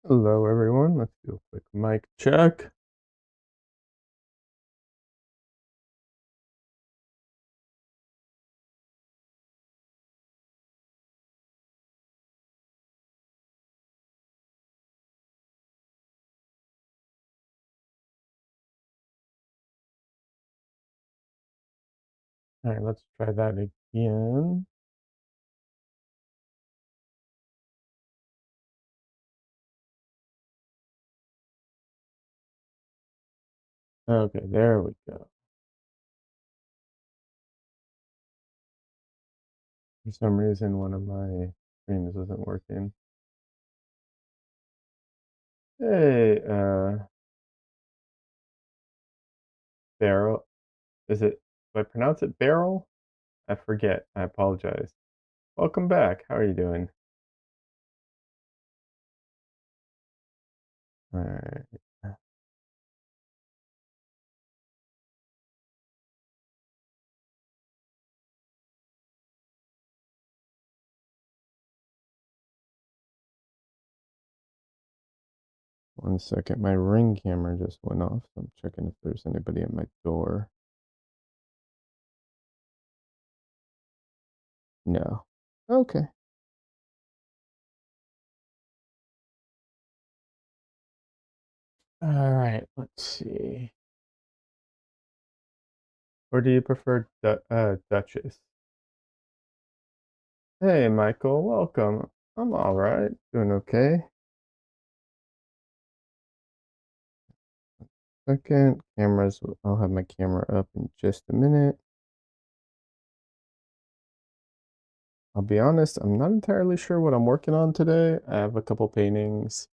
Hello, everyone. Let's do a quick mic check. All right, let's try that again. Okay, there we go. For some reason, one of my streams wasn't working. Hey, Barrel. Do I pronounce it Barrel? I forget. I apologize. Welcome back. How are you doing? All right. 1 second. My Ring camera just went off. So I'm checking if there's anybody at my door. No. Okay. All right. Let's see. Or do you prefer Duchess? Hey, Michael, welcome. I'm all right, doing okay. Second, cameras. I'll have my camera up in just a minute. I'll be honest, I'm not entirely sure what I'm working on today. I have a couple paintings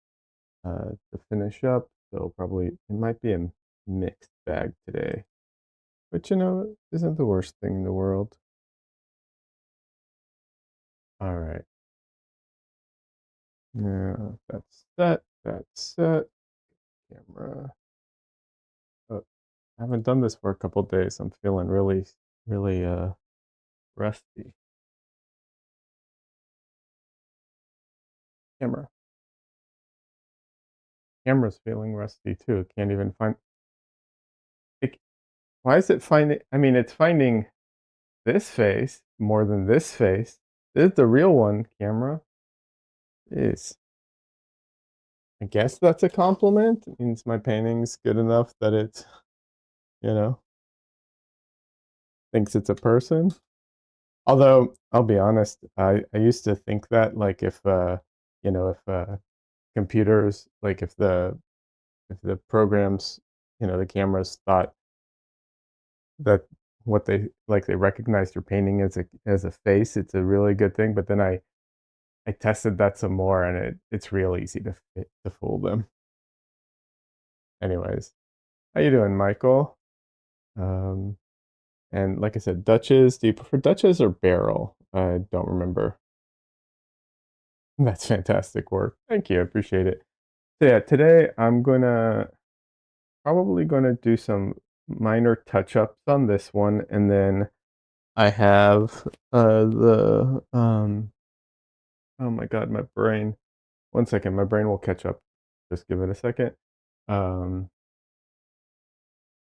to finish up, so probably it might be a mixed bag today. But isn't the worst thing in the world. All right. Yeah, that's set. That's set. Camera. Oh, I haven't done this for a couple days. I'm feeling really, really rusty. Camera. Camera's feeling rusty too. Can't even find it. Why is it finding? I mean, it's finding this face more than this face. This is the real one. Camera is. I guess that's a compliment. It means my painting's good enough that it, you know, thinks it's a person. Although I'll be honest, I used to think that like if computers like if the programs, the cameras thought that what they recognize your painting as a face, it's a really good thing. But then I tested that some more, and it's real easy to fool them. Anyways, how you doing, Michael? Um, and like I said, Duchess. Do you prefer Duchess or Barrel? I don't remember. That's fantastic work. Thank you. I appreciate it. So yeah, today I'm probably gonna do some minor touch ups on this one, and then I have the oh my god, my brain. 1 second, my brain will catch up. Just give it a second. Um,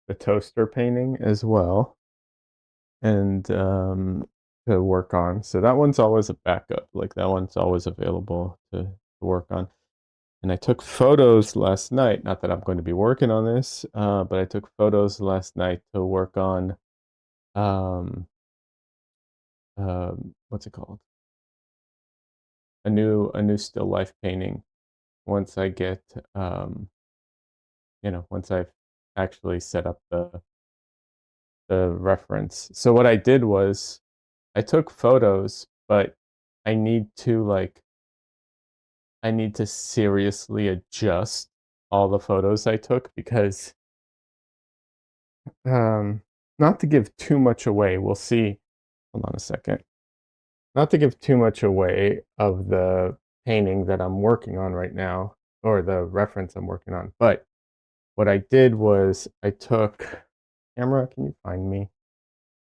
the toaster painting as well, and to work on. So that one's always a backup. Like that one's always available to work on. And I took photos last night. Not that I'm going to be working on this, but I took photos last night to work on um, what's it called? A new still life painting. Once I get once I've actually set up the reference. So what I did was I took photos, but I need to like I need to seriously adjust all the photos I took because um not to give too much away. We'll see. Hold on a second. Not to give too much away of the painting that I'm working on right now or the reference I'm working on. But what I did was I took camera, can you find me?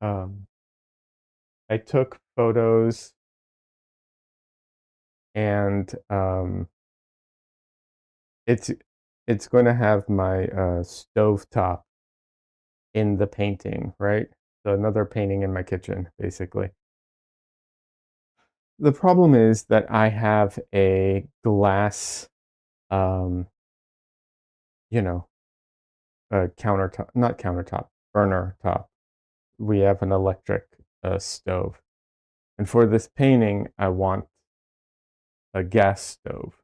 Um I took photos and it's it's going to have my stove top in the painting, right? So another painting in my kitchen, basically. The problem is that I have a glass, um, you know, countertop, not countertop, burner top. We have an electric stove. And for this painting, I want a gas stove.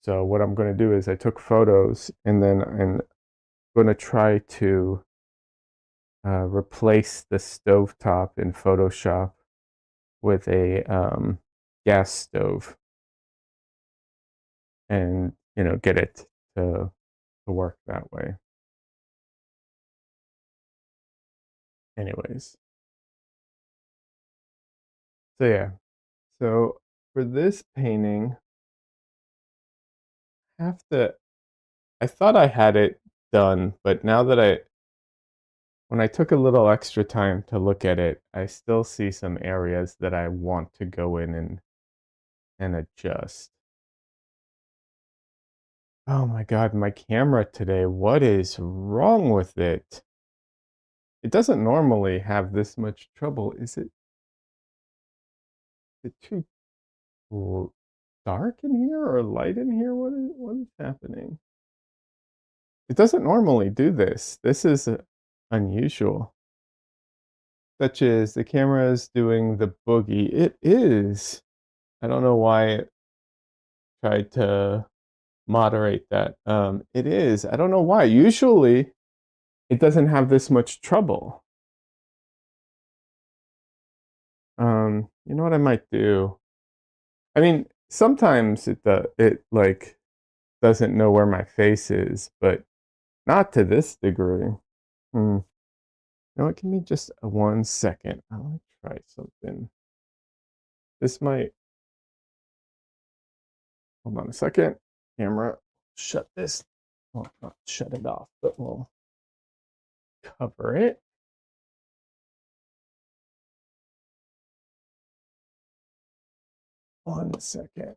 So what I'm going to do is I took photos and then I'm going to try to replace the stove top in Photoshop with a gas stove and, get it to work that way. Anyways, so yeah. So for this painting, I have to, I thought I had it done, but now that when I took a little extra time to look at it, I still see some areas that I want to go in and adjust. Oh my God, my camera today, what is wrong with it? It doesn't normally have this much trouble. Is it too dark in here or light in here? What is happening? It doesn't normally do this. This is unusual. Such as the camera is doing the boogie. It is. I don't know why it tried to moderate that. It is. I don't know why. Usually it doesn't have this much trouble. You know what I might do? I mean, sometimes it like doesn't know where my face is, but not to this degree. Hmm. You know what? Give me just 1 second. I want to try something. This might. Hold on a second. Camera. Shut this. Well, not shut it off, but we'll cover it. 1 second.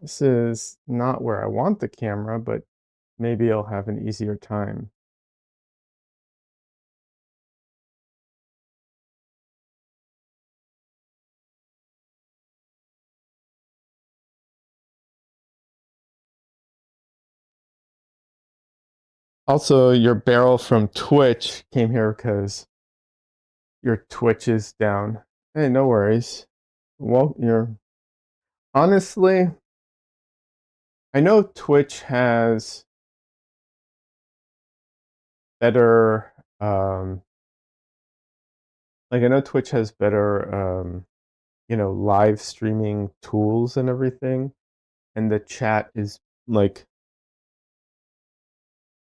This is not where I want the camera, but maybe I'll have an easier time. Also, your barrel from Twitch came here because your Twitch is down. Hey, no worries. Well, you're honestly, I know Twitch has better, like I know Twitch has better, live streaming tools and everything, and the chat is like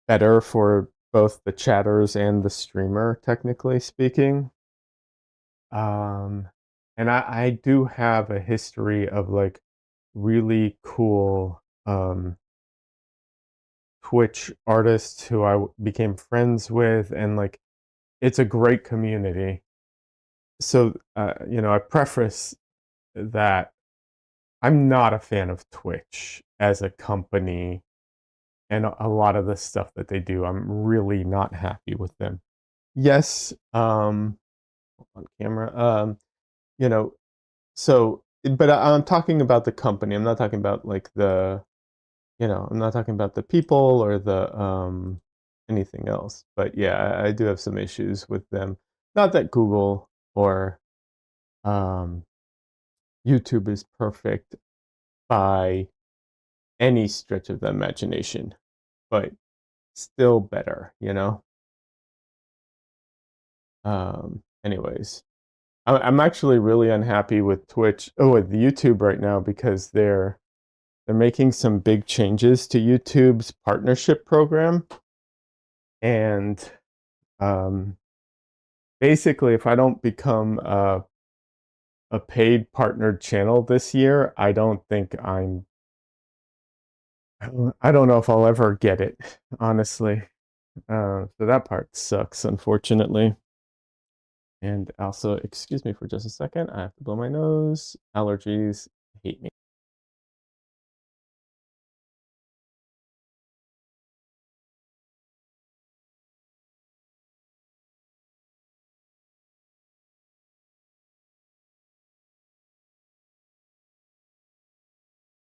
better for both the chatters and the streamer, technically speaking. Um, and I do have a history of like really cool Twitch artists who became friends with, and like it's a great community. So, I preface that I'm not a fan of Twitch as a company and a lot of the stuff that they do. I'm really not happy with them. Yes, on camera. You know, so but I'm talking about the company. I'm not talking about like I'm not talking about the people or the anything else. But yeah, I do have some issues with them. Not that Google or um YouTube is perfect by any stretch of the imagination, but still better. Anyways, I'm actually really unhappy with with YouTube right now because they're making some big changes to YouTube's partnership program, and um, basically, if I don't become a paid partnered channel this year, I don't think I don't know if I'll ever get it, honestly. So that part sucks, unfortunately. And also, excuse me for just a second. I have to blow my nose. Allergies hate me.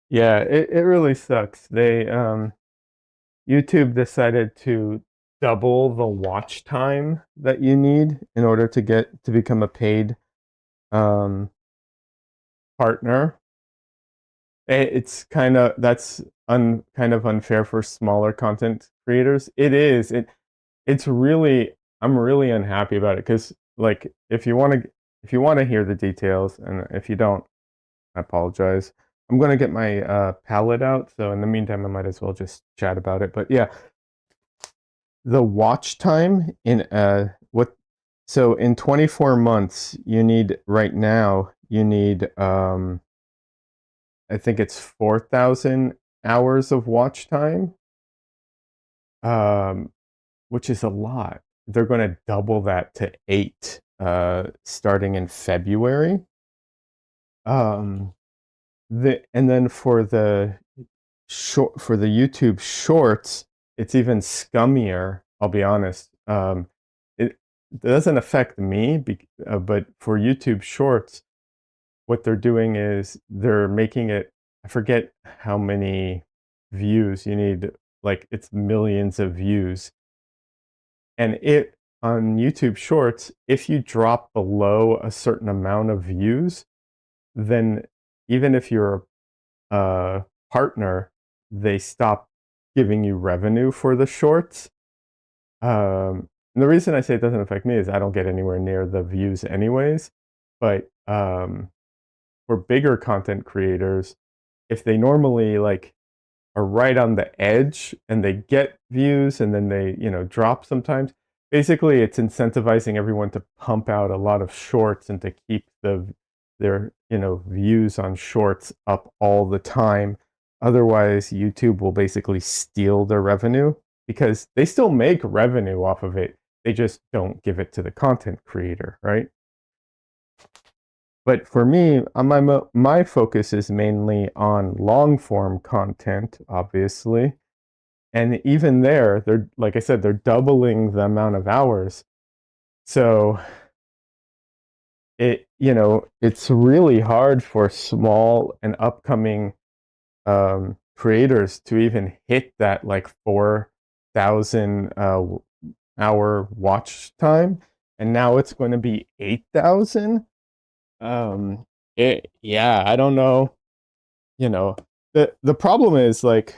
Yeah, it really sucks. YouTube decided to double the watch time that you need in order to get to become a paid um, partner. It's kind of that's kind of unfair for smaller content creators. It is. It's really I'm really unhappy about it because like if you want to hear the details and if you don't, I apologize. I'm gonna get my palette out, so in the meantime, I might as well just chat about it. But yeah, the watch time in what so in 24 months you need right now you need I think it's 4,000 hours of watch time, um, which is a lot. They're going to double that to 8 starting in February. Um, and then for the YouTube Shorts, it's even scummier. I'll be honest. It doesn't affect me, but for YouTube Shorts, what they're doing is they're making it. I forget how many views you need. Like it's millions of views, and it on YouTube Shorts, if you drop below a certain amount of views, then even if you're partner, they stop giving you revenue for the shorts. And the reason I say it doesn't affect me is I don't get anywhere near the views anyways. But for bigger content creators, if they normally like are right on the edge and they get views and then they, drop sometimes. Basically, it's incentivizing everyone to pump out a lot of shorts and to keep their, views on shorts up all the time. Otherwise, YouTube will basically steal their revenue because they still make revenue off of it. They just don't give it to the content creator, right? But for me, my focus is mainly on long form content, obviously. And even there, they're like I said, they're doubling the amount of hours. So it's really hard for small and upcoming creators to even hit that like 4,000 hour watch time, and now it's going to be 8,000. Um, yeah, I don't know. You know, the problem is like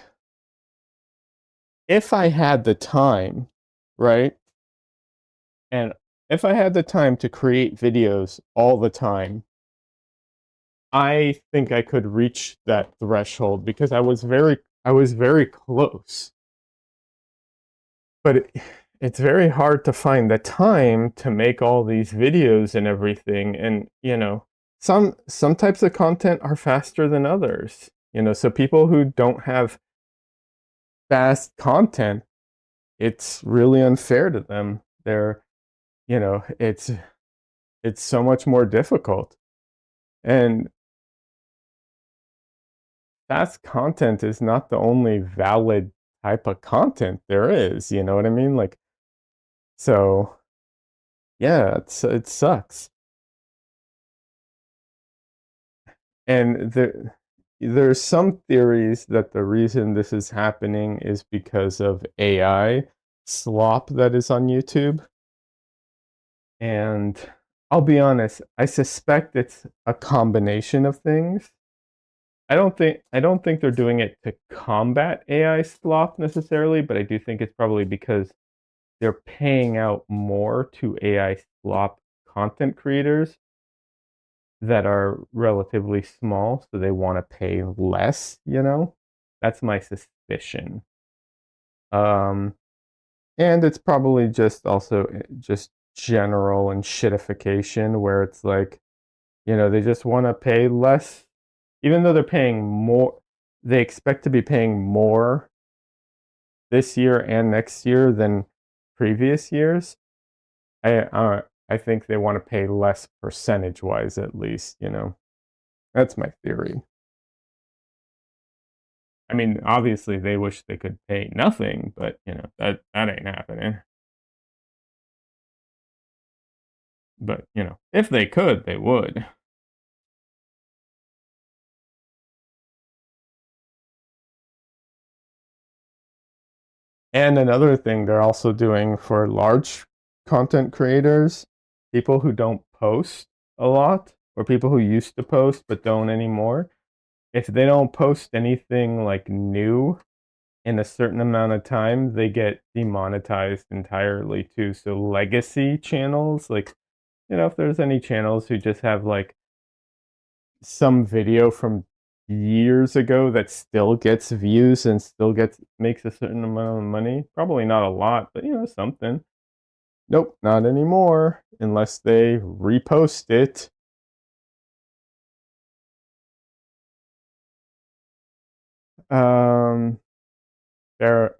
if I had the time, right? And if I had the time to create videos all the time, I think I could reach that threshold because I was very close. But it's very hard to find the time to make all these videos and everything. And some types of content are faster than others. So people who don't have fast content, it's really unfair to them. They're, you know, it's so much more difficult. And fast content is not the only valid type of content there is, you know what I mean? Like, so yeah, it sucks. And there's some theories that the reason this is happening is because of AI slop that is on YouTube. And I'll be honest, I suspect it's a combination of things. I don't think they're doing it to combat AI slop necessarily, but I do think it's probably because they're paying out more to AI slop content creators that are relatively small, so they want to pay less. That's my suspicion. Um, and it's probably just also just general and shitification where it's like, they just want to pay less, even though they're paying more, they expect to be paying more this year and next year than previous years. I think they want to pay less percentage wise, at least. That's my theory. I mean, obviously they wish they could pay nothing, but that ain't happening. But if they could, they would. And another thing they're also doing for large content creators, people who don't post a lot, or people who used to post but don't anymore, if they don't post anything like new in a certain amount of time, they get demonetized entirely too. So legacy channels, like, if there's any channels who just have like some video from years ago that still gets views and still makes a certain amount of money, probably not a lot, but something. Nope, not anymore unless they repost it. Um, there,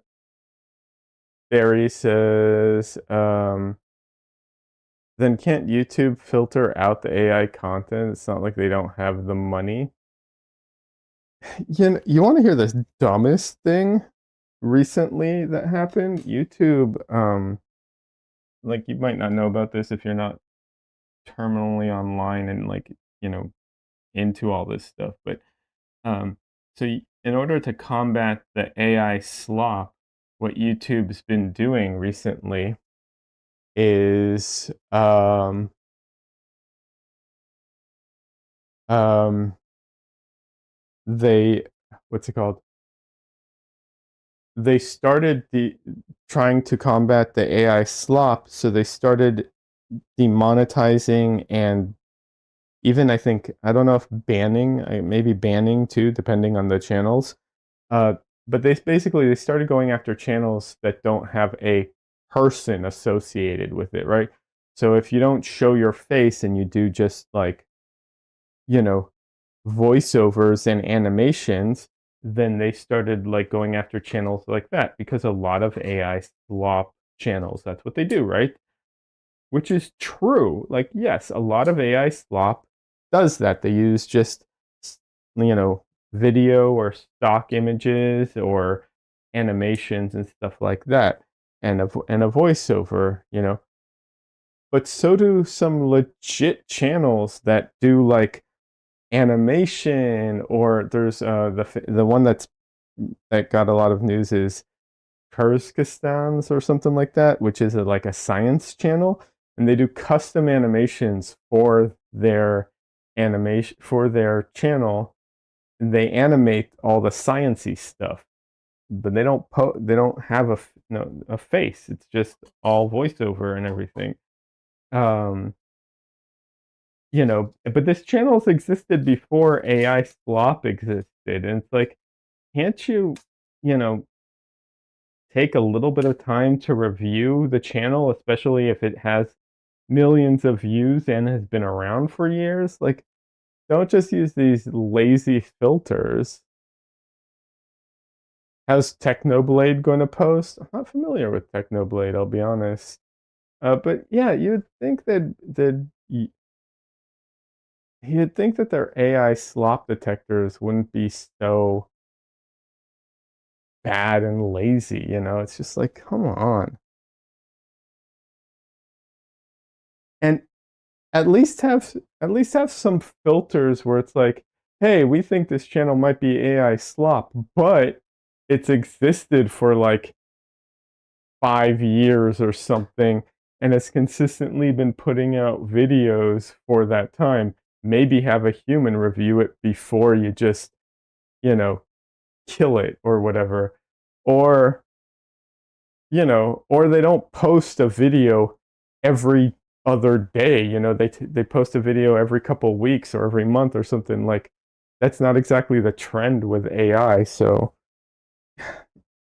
Barry says, then can't YouTube filter out the AI content? It's not like they don't have the money. You want to hear this dumbest thing recently that happened? YouTube, like, you might not know about this if you're not terminally online and like, you know, into all this stuff, but so in order to combat the AI slop, what YouTube's been doing recently is um they what's it called? They started trying to combat the AI slop, so they started demonetizing and even I think I don't know if banning, maybe banning too, depending on the channels. Uh, but they started going after channels that don't have a person associated with it, right? So if you don't show your face and you do just like, you know, voiceovers and animations, then they started like going after channels like that because a lot of AI slop channels, that's what they do, right? Which is true. Like, yes, a lot of AI slop does that. They use just, you know, video or stock images or animations and stuff like that, and a voiceover, But so do some legit channels that do like animation, or there's the one that got a lot of news is Kyrgyzstan's or something like that, which is like a science channel, and they do custom animations for their channel. And they animate all the sciencey stuff, but they don't have a face. It's just all voiceover and everything. Um, but this channel's existed before AI slop existed, and it's like, can't you, you know, take a little bit of time to review the channel, especially if it has millions of views and has been around for years? Like, don't just use these lazy filters. How's Technoblade going to post? I'm not familiar with Technoblade, I'll be honest. But yeah, you'd think that their AI slop detectors wouldn't be so bad and lazy, It's just like, come on. And at least have some filters where it's like, hey, we think this channel might be AI slop, but it's existed for like 5 years or something, and it's consistently been putting out videos for that time. Maybe have a human review it before you just, you know, kill it or whatever. Or, or they don't post a video every other day. They post a video every couple weeks or every month or something. Like, that's not exactly the trend with AI. So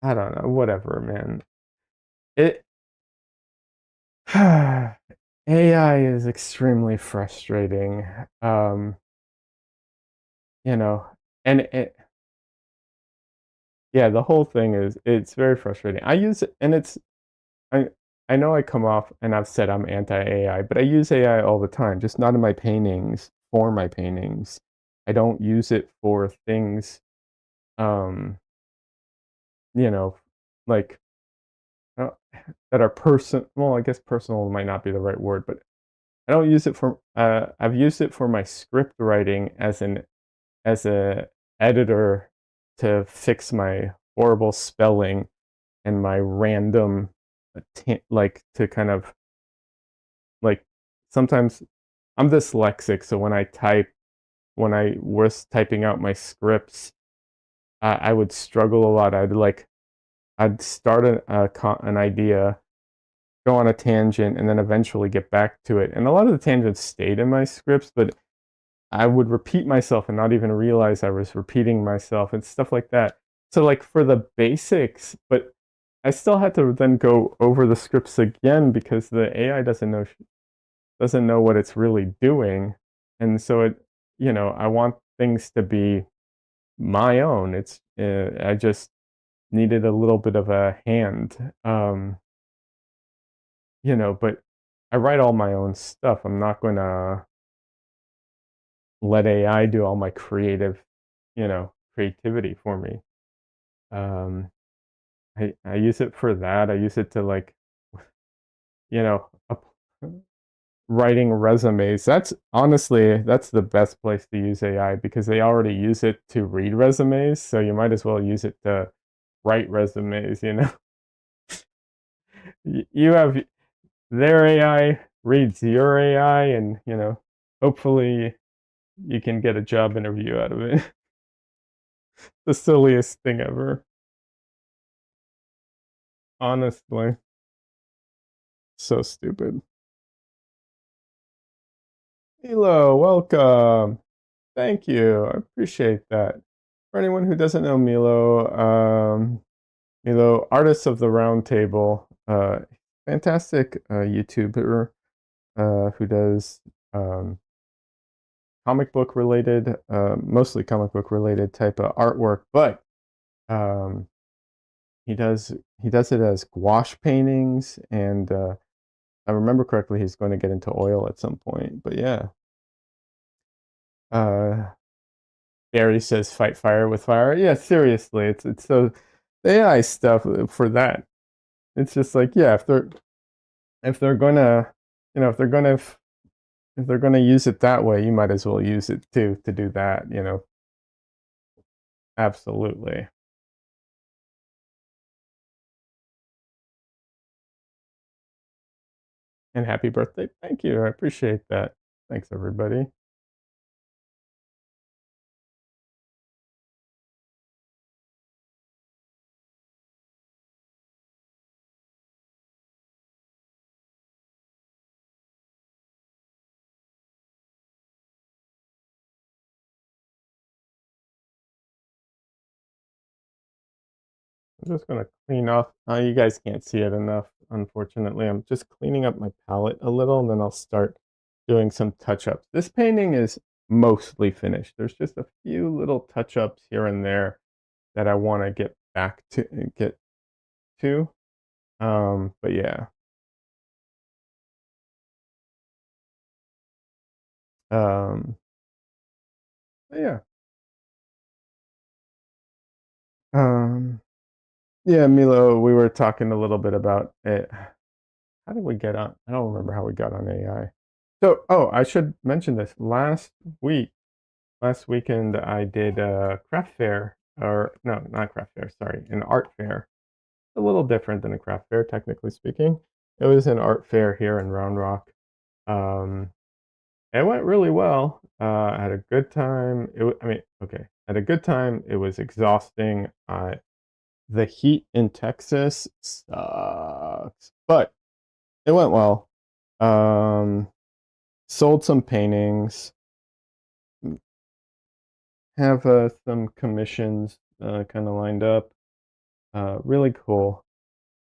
I don't know. Whatever, man. It AI is extremely frustrating. Um, you know, and yeah, the whole thing it's very frustrating. I use it, and I I know I come off and I've said I'm anti-AI, but I use AI all the time, just not in my paintings, for my paintings. I don't use it for things, um, you know, like uh, that are well, I guess personal might not be the right word, but I don't use it for I've used it for my script writing as a editor to fix my horrible spelling. and my random like to kind of like sometimes I'm dyslexic, so when I was typing out my scripts, I would struggle a lot. I'd start an idea, go on a tangent, and then eventually get back to it. And a lot of the tangents stayed in my scripts, but I would repeat myself and not even realize I was repeating myself and stuff like that. So like for the basics, but I still had to then go over the scripts again because the AI doesn't know what it's really doing. And so I want things to be my own. I just needed a little bit of a hand. But I write all my own stuff. I'm not going to let AI do all my creativity for me. Um, I use it for that. I use it to you know, up, writing resumes. That's the best place to use AI because they already use it to read resumes. So you might as well use it to write resumes. You have their AI reads your AI, and hopefully you can get a job interview out of it. The silliest thing ever, honestly. So stupid. Milo, welcome. Thank you. I appreciate that. For anyone who doesn't know Milo, artist of the Round Table, fantastic YouTuber who does um, mostly comic book related type of artwork, but um, he does he does it as gouache paintings, and I remember correctly, he's going to get into oil at some point. But yeah, uh, Barry says fight fire with fire. Yeah, seriously, it's so the AI stuff for that. It's just like yeah, if they're gonna if they're gonna if they're gonna use it that way, you might as well use it too to do that. Absolutely. And happy birthday! Thank you. I appreciate that. Thanks, everybody. I'm just gonna clean off. You guys can't see it enough, unfortunately. I'm just cleaning up my palette a little, and then I'll start doing some touch-ups. This painting is mostly finished. There's just a few little touch-ups here and there that I want to get to. But yeah. Um, but yeah. Um, yeah, Milo, we were talking a little bit about it. How did we get on? I don't remember how we got on AI. So, oh, I should mention this. Last weekend, I did a craft fair, or no, not craft fair, sorry, an art fair. A little different than a craft fair, technically speaking. It was an art fair here in Round Rock. Um, it went really well. I had a good time. Okay, had a good time. It was exhausting. The heat in Texas sucks, but it went well. Um, Sold some paintings, have some commissions kind of lined up. Really cool.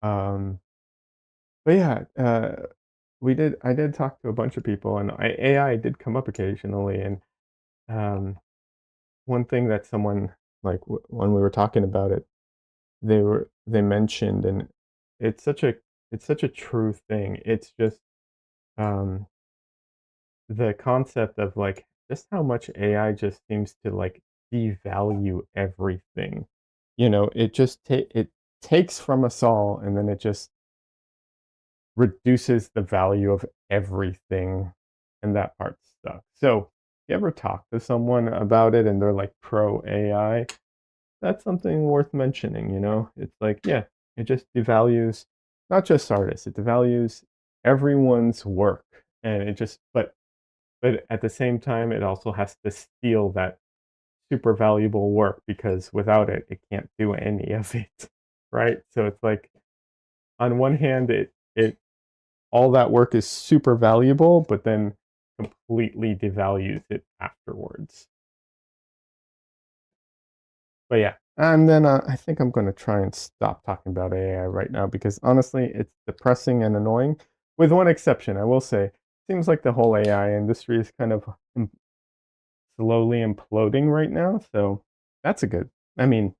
Um, but yeah, I did talk to a bunch of people, and AI did come up occasionally. And um, one thing that someone when we were talking about it, they mentioned, and it's such a it's such a true thing. It's just um, the concept of just how much AI just seems to devalue everything. It takes from us all, and then it just reduces the value of everything, and that part sucks. So, if you ever talk to someone about it and they're like pro AI, that's something worth mentioning. It's like, yeah, It just devalues not just artists, it devalues everyone's work. And it just but at the same time it also has to steal that super valuable work because without it it can't do any of it. Right? So it's like on one hand it all that work is super valuable, but then completely devalues it afterwards. But yeah, and then I think I'm going to try and stop talking about AI right now because honestly, it's depressing and annoying. With one exception, I will say, it seems like the whole AI industry is kind of slowly imploding right now. So that's a good. I mean,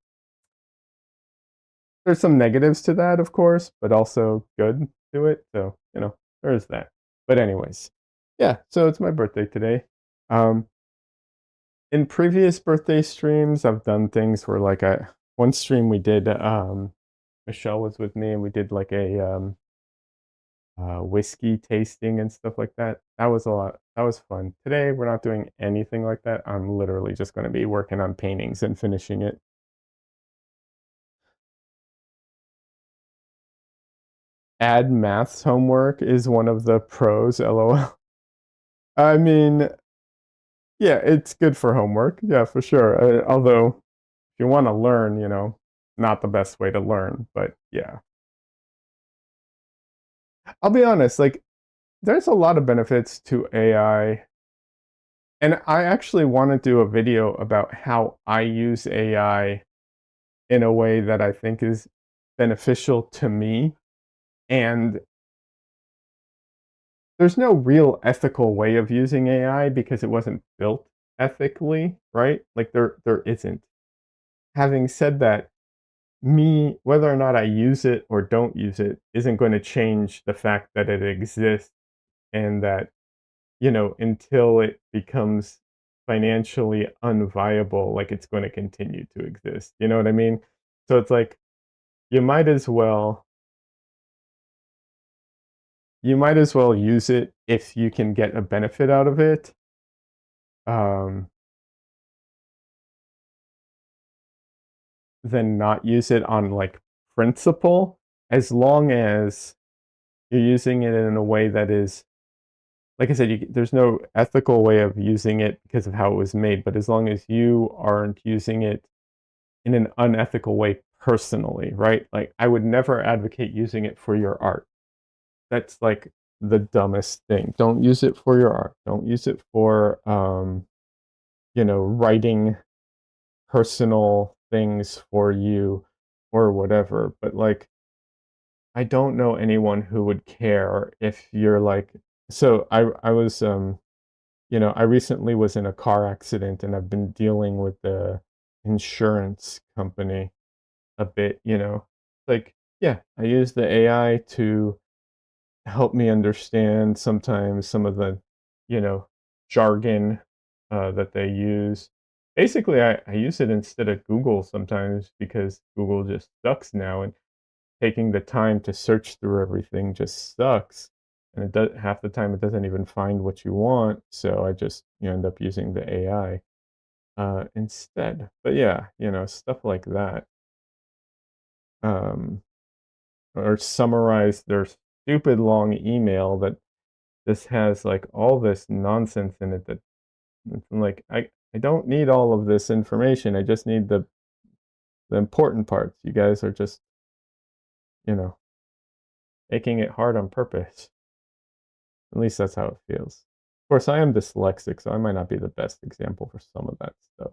there's some negatives to that, of course, but also good to it. So there is that. But anyways, yeah. So it's my birthday today. Um, in previous birthday streams, I've done things where like one stream we did Michelle was with me and we did like a whiskey tasting and stuff like that. That was a lot. That was fun. Today we're not doing anything like that. I'm literally just going to be working on paintings and finishing it. Add maths homework is one of the pros. LOL. I mean, yeah, it's good for homework. Yeah, for sure. Although if you want to learn, not the best way to learn. But yeah, I'll be honest. Like, there's a lot of benefits to AI. And I actually want to do a video about how I use AI in a way that I think is beneficial to me. And there's no real ethical way of using AI because it wasn't built ethically, right? Like there isn't. Having said that, me whether or not I use it or don't use it isn't going to change the fact that it exists and that until it becomes financially unviable, like it's going to continue to exist. You know what I mean? So it's like you might as well you might as well use it if you can get a benefit out of it. Um, than not use it on like principle, as long as you're using it in a way that is like I said, there's no ethical way of using it because of how it was made, but as long as you aren't using it in an unethical way personally, right? Like I would never advocate using it for your art. That's like the dumbest thing. Don't use it for your art. Don't use it for writing personal things for you or whatever. But like I don't know anyone who would care if you're like so I was I recently was in a car accident and I've been dealing with the insurance company a bit. Like, yeah, I use the AI to help me understand sometimes some of the, you know, jargon that they use. Basically, I use it instead of Google sometimes because Google just sucks now, and taking the time to search through everything just sucks. And it does half the time it doesn't even find what you want. So I just end up using the AI instead. But yeah, stuff like that. Um, or summarize their stupid long email that this has like all this nonsense in it that I'm like I don't need all of this information. I just need the important parts. You guys are just, you know, making it hard on purpose. At least that's how it feels. Of course, I am dyslexic, so I might not be the best example for some of that stuff.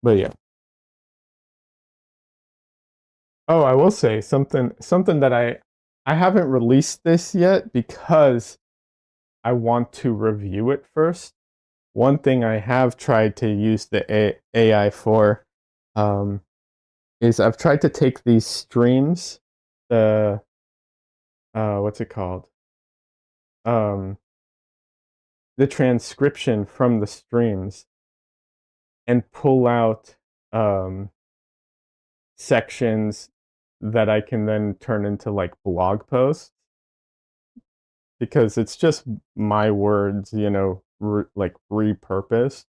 But yeah. Oh, I will say something that I haven't released this yet because I want to review it first. One thing I have tried to use the AI for um, is I've tried to take these streams, the what's it called? Um, the transcription from the streams and pull out sections that I can then turn into like blog posts because it's just my words, like repurposed.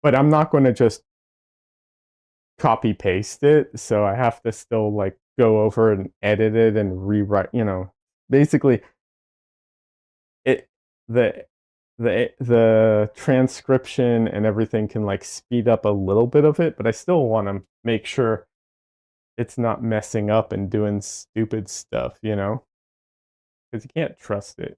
But I'm not going to just copy paste it, so I have to still like go over and edit it and rewrite, basically it the the transcription and everything can like speed up a little bit of it, but I still want to make sure it's not messing up and doing stupid stuff, because you can't trust it.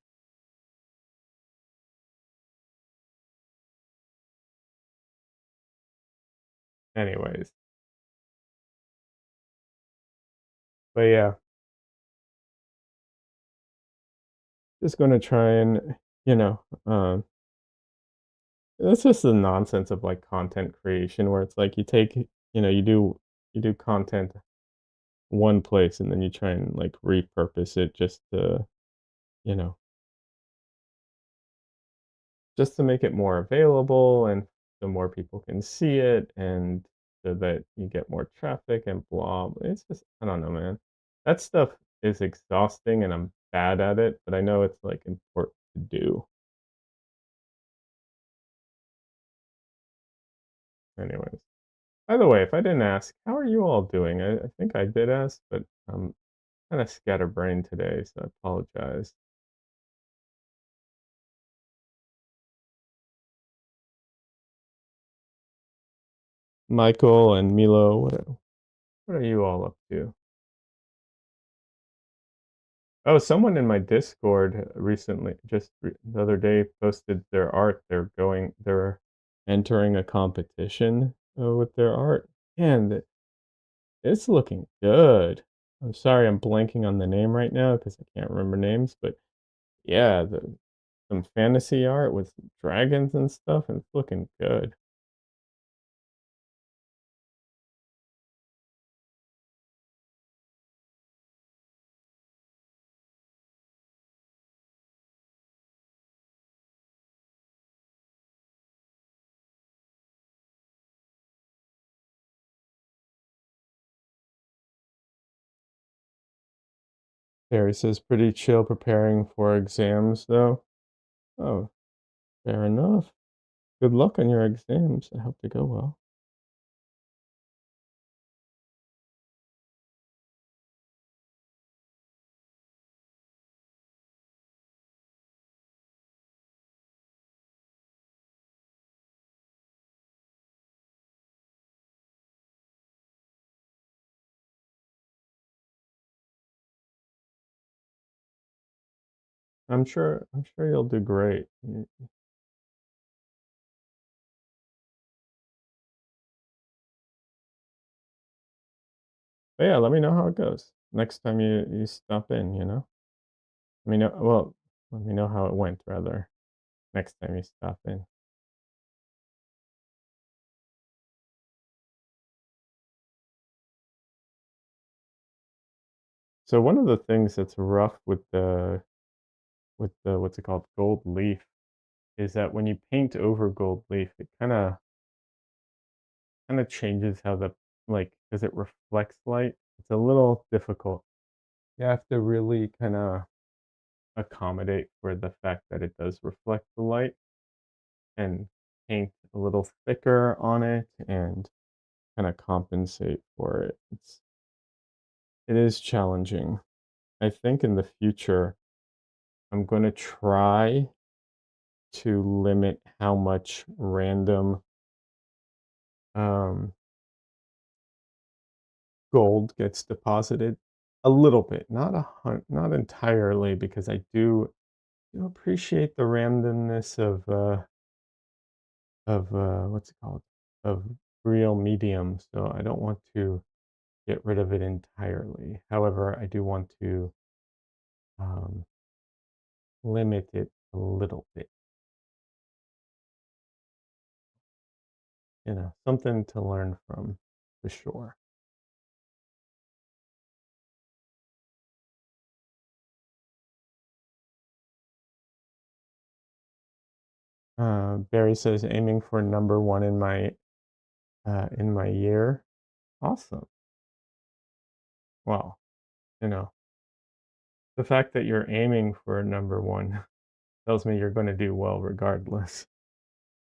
Anyways, but yeah, just gonna try and you know, um, it's just the nonsense of like content creation where it's like you take, you do content one place and then you try and like repurpose it you know, just to make it more available and so more people can see it and so that you get more traffic and blah. It's just, I don't know, man. That stuff is exhausting and I'm bad at it, but I know it's like important to do. Anyways. By the way, if I didn't ask, how are you all doing? I think I did ask, but I'm kind of scatterbrained today, so I apologize. Michael and Milo, what are you all up to? Oh, someone in my Discord recently, the other day, posted their art. They're entering a competition with their art, and it's looking good. I'm sorry, I'm blanking on the name right now because I can't remember names, but yeah, some fantasy art with dragons and stuff, and it's looking good. Harry says pretty chill preparing for exams though. Oh, fair enough. Good luck on your exams. I hope they go well. I'm sure you'll do great. But yeah, let me know how it goes. Next time you stop in. Let me know let me know how it went rather next time you stop in. So one of the things that's rough with the what's it called? Gold leaf is that when you paint over gold leaf, it kinda changes how the like, because it reflects light. It's a little difficult. You have to really kinda accommodate for the fact that it does reflect the light and paint a little thicker on it and kinda compensate for it. It is challenging. I think in the future, I'm gonna try to limit how much random, um, gold gets deposited a little bit, not entirely, because I do appreciate the randomness of what's it called? Of real medium, so I don't want to get rid of it entirely. However, I do want to, um, limit it a little bit, something to learn from for sure. Barry says aiming for number one in my year. Awesome. Well, you know, the fact that you're aiming for a number one tells me you're going to do well regardless.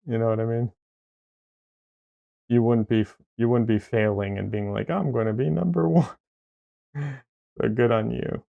You know what I mean? you wouldn't be failing and being like, "I'm gonna be number 1." So good on you.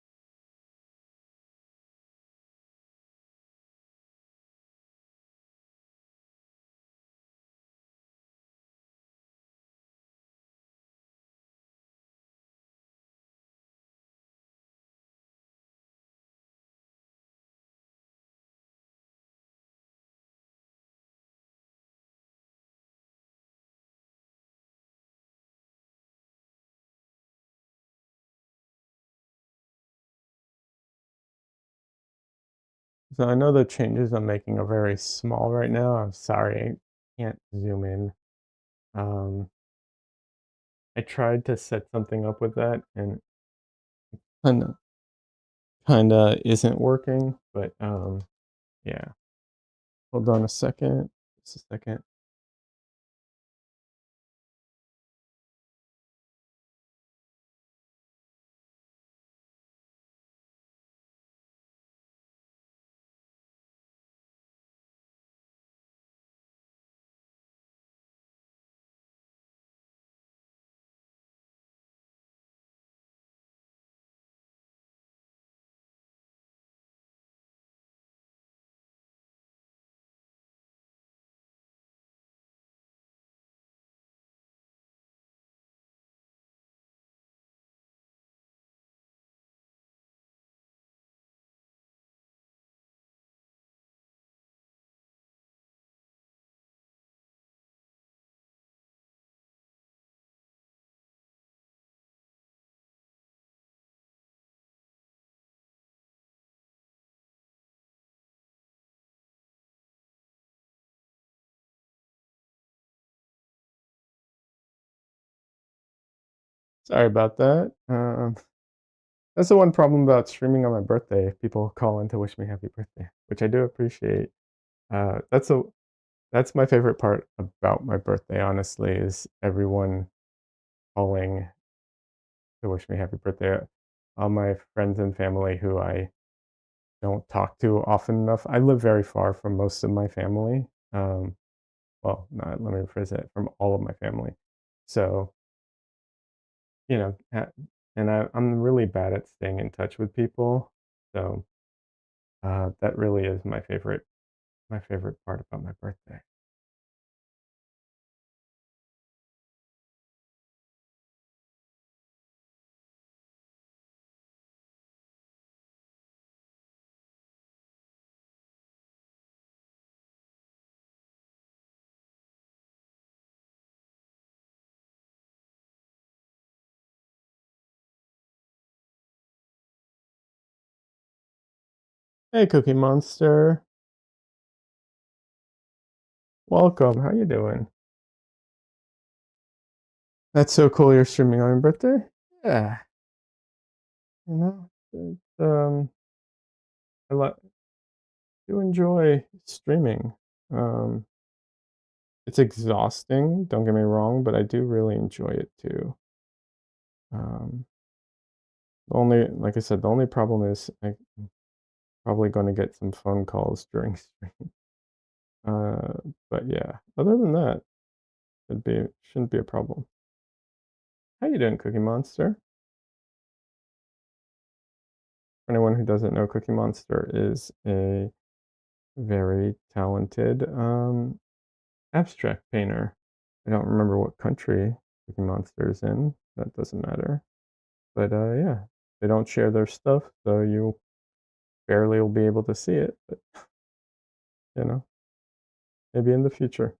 So I know the changes I'm making are very small right now. I'm sorry, I can't zoom in. Um, I tried to set something up with that and kinda isn't working, but, yeah. Hold on a second. Just a second. Sorry about that. That's the one problem about streaming on my birthday. People call in to wish me happy birthday, which I do appreciate. That's a that's my favorite part about my birthday, honestly, is everyone calling to wish me happy birthday. All my friends and family who I don't talk to often enough. I live very far from most of my family. Well, not, let me rephrase it, from all of my family. So, you know, and I'm really bad at staying in touch with people. So that really is my favorite part about my birthday. Hey, Cookie Monster, welcome. How you doing? That's so cool. You're streaming on your birthday. Yeah, you know, I do enjoy streaming. Um, it's exhausting. Don't get me wrong, but I do really enjoy it too. Um, the only, like I said, the only problem is I'm probably going to get some phone calls during stream. Uh, but yeah, other than that, it shouldn't be a problem. How you doing, Cookie Monster? For anyone who doesn't know, Cookie Monster is a very talented abstract painter. I don't remember what country Cookie Monster is in. That doesn't matter. But yeah, they don't share their stuff, so you barely will be able to see it. But you know, maybe in the future.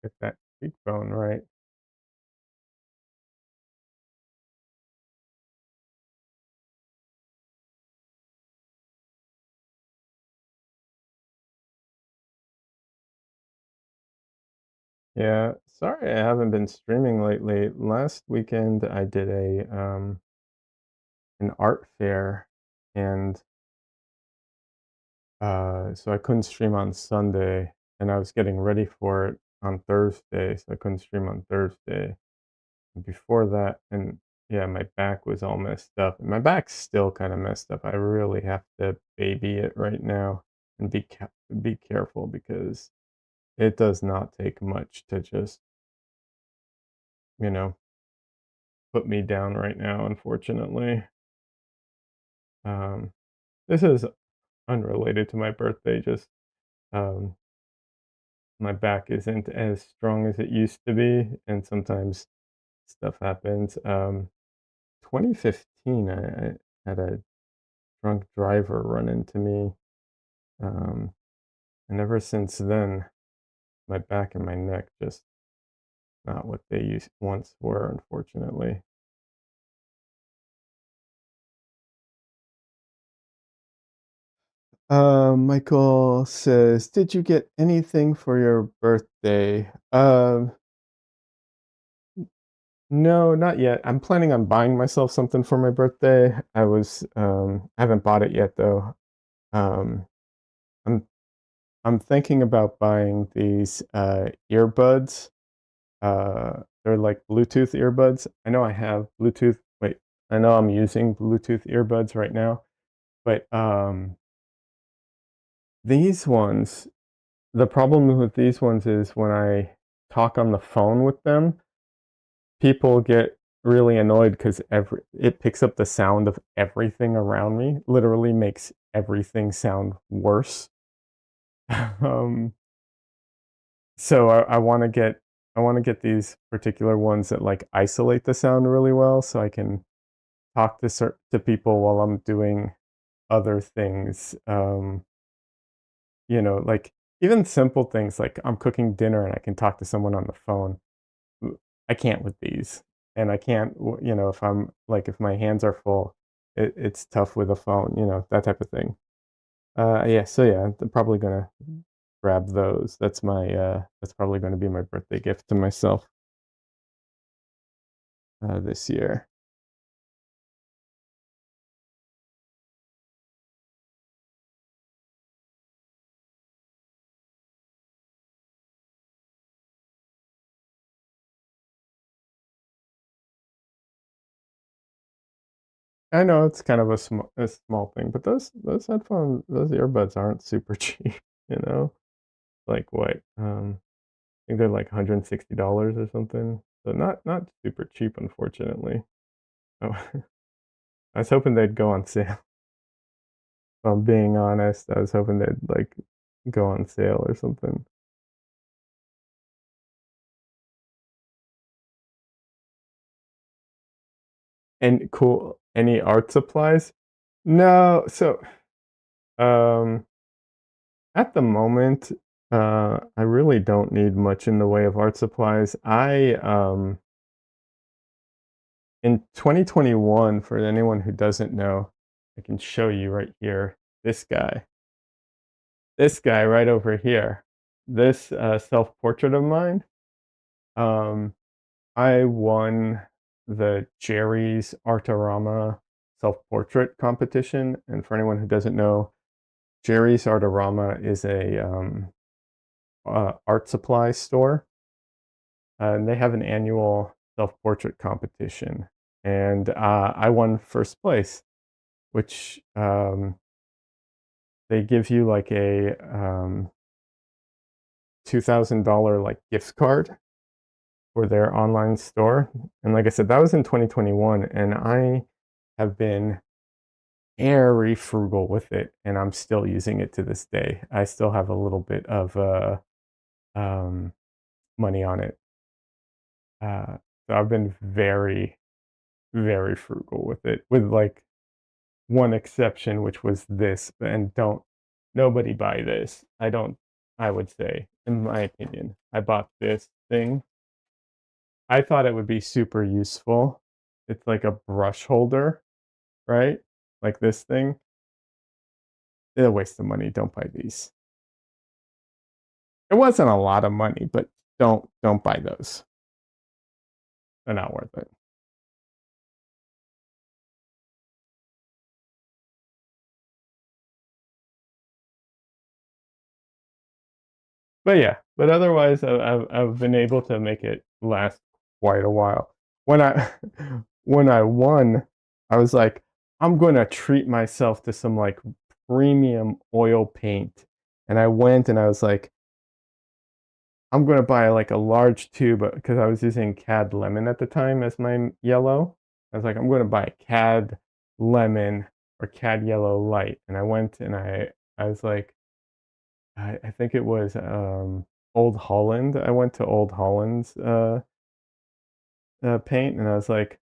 Get that cheekbone right. Yeah, sorry I haven't been streaming lately. Last weekend I did an art fair, and so I couldn't stream on Sunday, and I was getting ready for it on Thursday, so I couldn't stream on Thursday. And before that, and yeah, my back was all messed up. My back's still kind of messed up. I really have to baby it right now and be careful because it does not take much to just, you know, put me down right now, unfortunately. Um, this is unrelated to my birthday, just um, my back isn't as strong as it used to be, and sometimes stuff happens. 2015, I had a drunk driver run into me, um, and ever since then, my back and my neck just not what they used once were, unfortunately. Michael says, "Did you get anything for your birthday?" No, not yet. I'm planning on buying myself something for my birthday. I haven't bought it yet though. Um, I'm I'm thinking about buying these earbuds. They're like Bluetooth earbuds. I know I have Bluetooth. Wait, I know I'm using Bluetooth earbuds right now, but these ones, the problem with these ones is when I talk on the phone with them, people get really annoyed because every it picks up the sound of everything around me, literally makes everything sound worse. um, so I want to get these particular ones that like isolate the sound really well, so I can talk to to people while I'm doing other things. Like even simple things like I'm cooking dinner and I can talk to someone on the phone. I can't with these, and I can't, if I'm like if my hands are full, it's tough with a phone, that type of thing. Yeah, so yeah, I'm probably gonna grab those. That's probably gonna be my birthday gift to myself this year. I know it's kind of a small thing, but those earbuds aren't super cheap, you know? Like what? I think they're like $160 or something. So not super cheap, unfortunately. Oh, I was hoping they'd go on sale. If I'm being honest, I was hoping they'd like go on sale or something. And cool, any art supplies? No, so um at the moment, I really don't need much in the way of art supplies. In 2021, for anyone who doesn't know, I can show you right here. This guy, this guy right over here, this self-portrait of mine. Um, I won the Jerry's Artorama self-portrait competition, and for anyone who doesn't know, Jerry's Artorama is a art supply store, and they have an annual self-portrait competition, and I won first place, which they give you like a $2,000 like gift card for their online store. And like I said, that was in 2021, and I have been very frugal with it, and I'm still using it to this day. I still have a little bit of um, money on it. Uh, so I've been very, very frugal with it, with like one exception, which was this. And don't nobody buy this. I don't. I would say in my opinion. I bought this thing. I thought it would be super useful. It's like a brush holder, right? Like this thing. It's a waste of money. Don't buy these. It wasn't a lot of money, but don't buy those. They're not worth it. But yeah, but otherwise, I've been able to make it last quite a while. When I when I won, I was like, I'm going to treat myself to some like premium oil paint, and I went and I was like, I'm going to buy like a large tube because I was using Cad Lemon at the time as my yellow. I was like, I'm going to buy Cad Lemon or Cad Yellow Light, and I went and I was like, I think it was Old Holland. I went to Old Holland's paint, and I was like,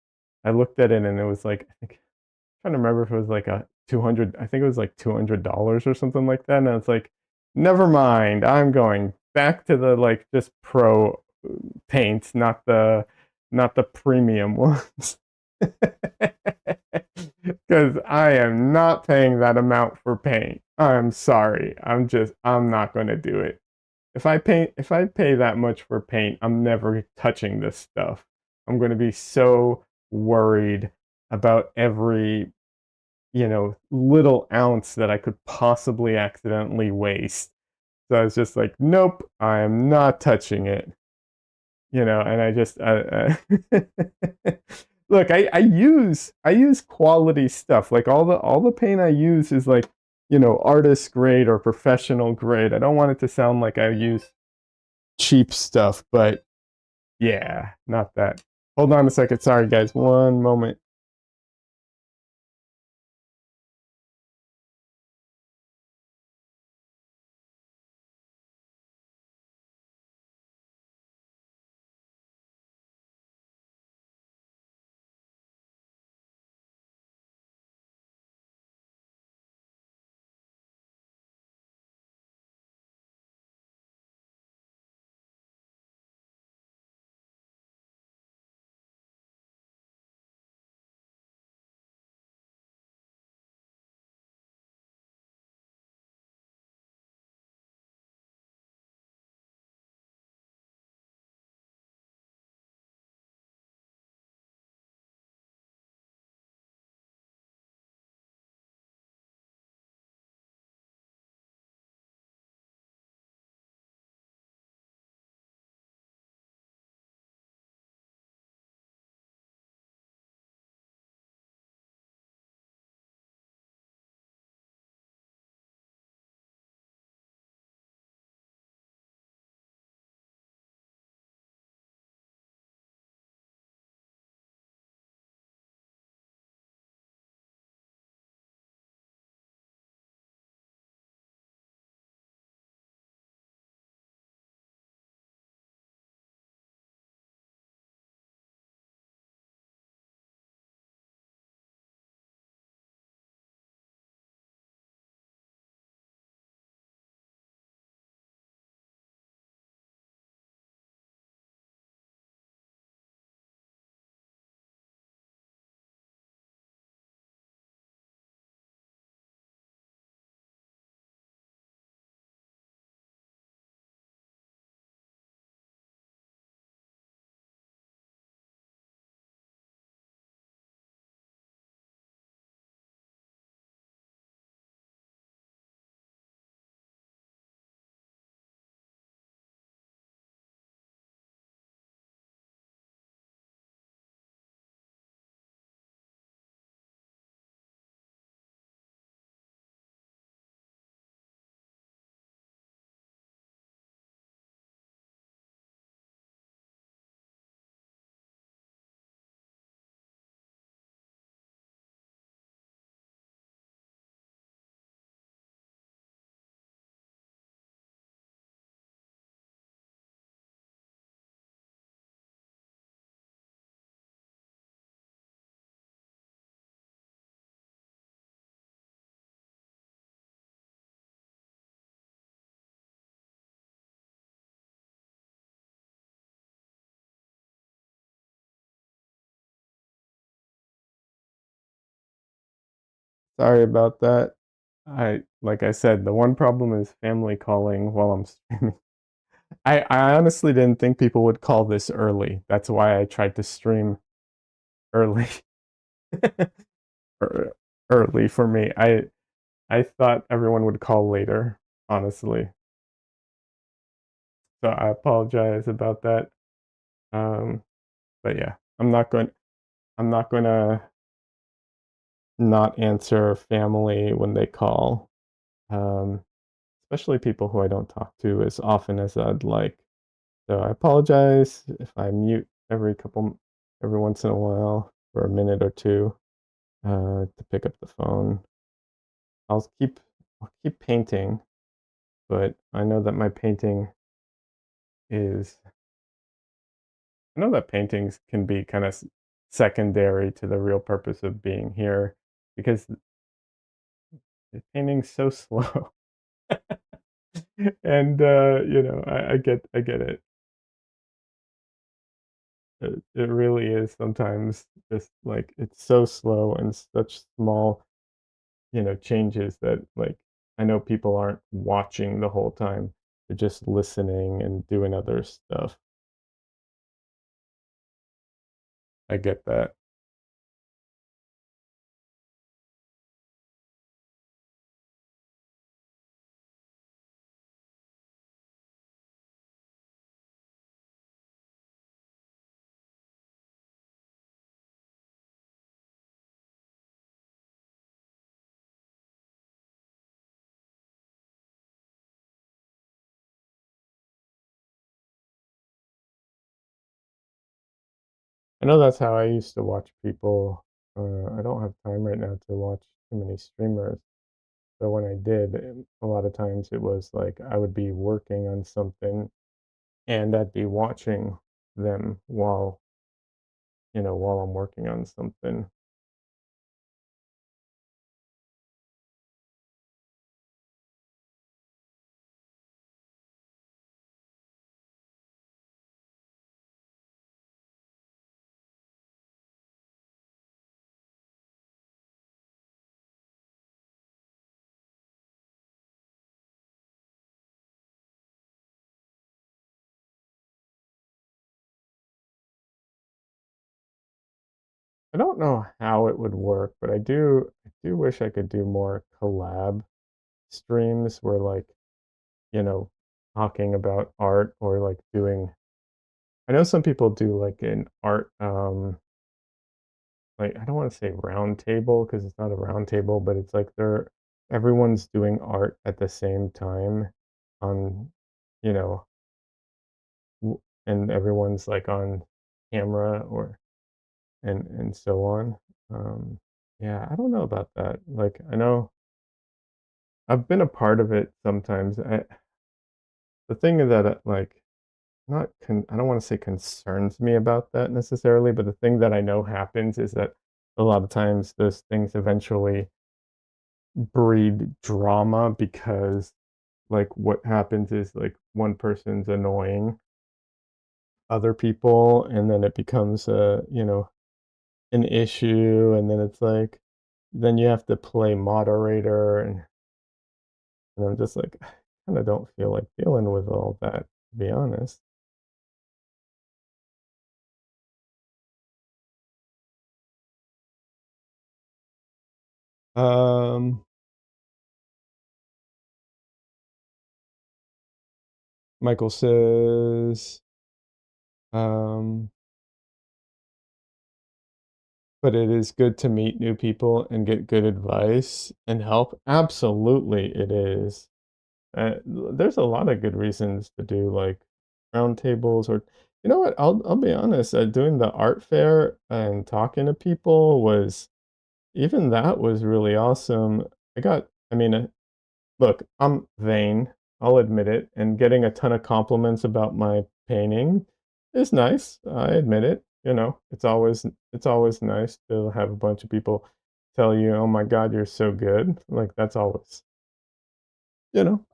I looked at it, and it was like, I think I'm trying to remember if it was like a 200. I think it was like $200 or something like that. And I was like, never mind. I'm going back to the like just pro paints, not the premium ones. Because I am not paying that amount for paint. I'm sorry. I'm not going to do it. If I pay that much for paint, I'm never touching this stuff. I'm going to be so worried about every, little ounce that I could possibly accidentally waste. So I was just like, nope, I am not touching it. And I just look, I use quality stuff. Like all the paint I use is like, artist grade or professional grade. I don't want it to sound like I use cheap stuff, but yeah, not that. Hold on a second. Sorry, guys. One moment. Sorry about that. Like I said, the one problem is family calling while I'm streaming. I honestly didn't think people would call this early. That's why I tried to stream early. Ear- Early for me. I thought everyone would call later, honestly. So I apologize about that. Um, but yeah, I'm not going to not answer family when they call. Um, Especially people who I don't talk to as often as I'd like. So I apologize if I mute every once in a while for a minute or two to pick up the phone. I'll keep I'll keep painting, but I know that my painting is I know that paintings can be kind of secondary to the real purpose of being here because the painting's so slow. And I get it. It really is sometimes just like it's so slow and such small, changes that like I know people aren't watching the whole time. They're just listening and doing other stuff. I get that. I know that's how I used to watch people. I don't have time right now to watch too many streamers. So when I did, a lot of times it was like I would be working on something and I'd be watching them while I'm working on something. I don't know how it would work, but I do wish I could do more collab streams where like, you know, talking about art or like doing I know some people do like an art like I don't want to say round table because it's not a round table, but it's like everyone's doing art at the same time on, you know, and everyone's like on camera or and so on. Um, yeah, I don't know about that. Like I know I've been a part of it sometimes. The thing that like I don't want to say concerns me about that necessarily, but the thing that I know happens is that a lot of times those things eventually breed drama because like what happens is like one person's annoying other people and then it becomes an issue and then it's like then you have to play moderator and I'm just like I kind of don't feel like dealing with all that to be honest. um Michael says um but it is good to meet new people and get good advice and help. Absolutely it is. There's a lot of good reasons to do like roundtables or you know what? I'll be honest. Doing the art fair and talking to people was even that was really awesome. I mean, look, I'm vain. I'll admit it. And getting a ton of compliments about my painting is nice. I admit it. It's always nice to have a bunch of people tell you, "Oh my God, you're so good." Like that's always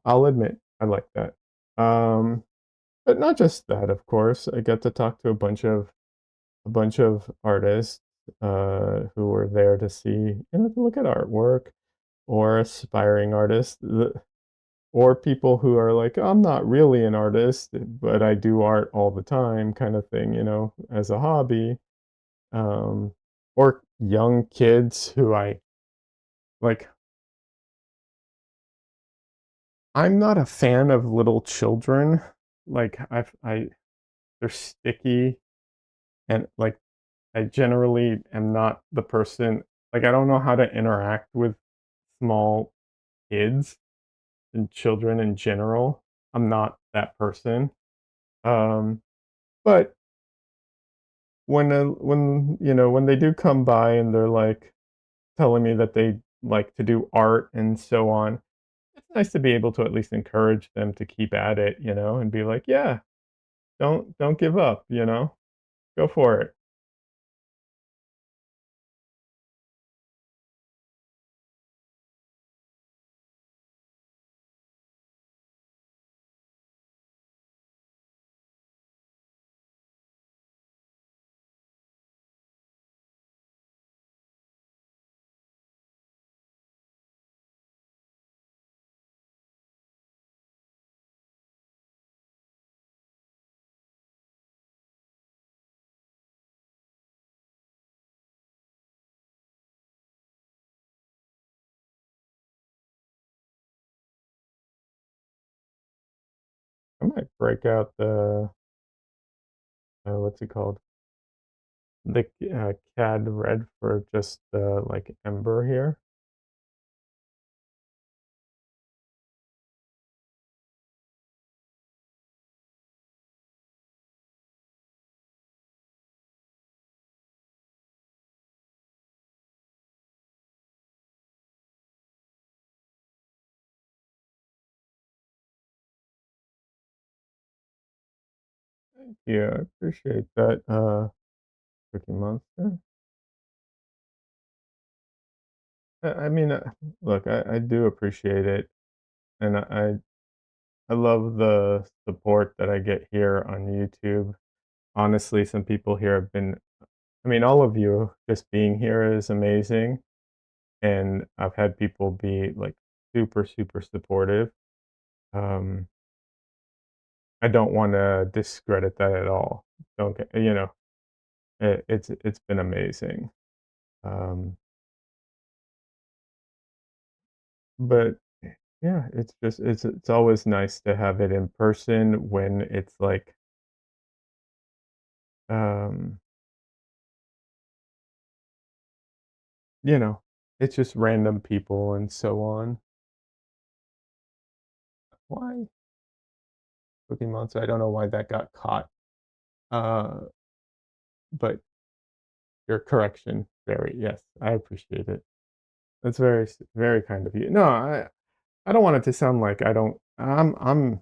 I'll admit I like that. Um, but not just that, of course. I get to talk to a bunch of artists who are there to see, to look at artwork, or aspiring artists, or people who are like, I'm not really an artist, but I do art all the time, kind of thing, as a hobby. Um, or young kids who I like. I'm not a fan of little children. Like they're sticky, and like I generally am not the person. Like I don't know how to interact with small kids and children in general. I'm not that person. Um, but when they do come by and they're like telling me that they like to do art and so on, it's nice to be able to at least encourage them to keep at it, and be like, yeah, don't give up, go for it. I might break out the what's it called? The CAD red for just like Ember here. Yeah, I appreciate that, Cookie Monster. I mean, look, I do appreciate it, and I love the support that I get here on YouTube. Honestly, some people here have been, I mean, all of you just being here is amazing, and I've had people be like super, super supportive. Um, I don't want to discredit that at all. Don't get, it's been amazing. Um, but yeah, it's always nice to have it in person when it's like, um, you know, it's just random people and so on. Why Cookie Monster? I don't know why that got caught. Uh, but your correction, very, yes, I appreciate it. That's very kind of you. No, I don't want it to sound like I don't. I'm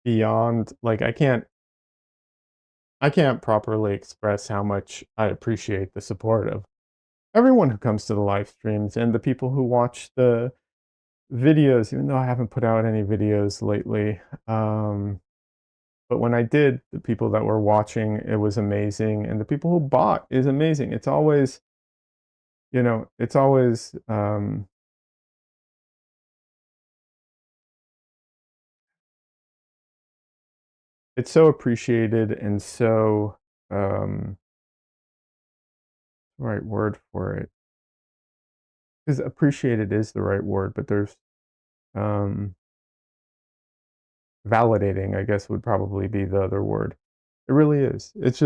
beyond, like I can't properly express how much I appreciate the support of everyone who comes to the live streams and the people who watch the videos, even though I haven't put out any videos lately. But when I did, the people that were watching, it was amazing, and the people who bought is amazing. It's always it's so appreciated and so, um, right word for it, because appreciated is the right word, but there's, um, validating, I guess, would probably be the other word. It really is. It's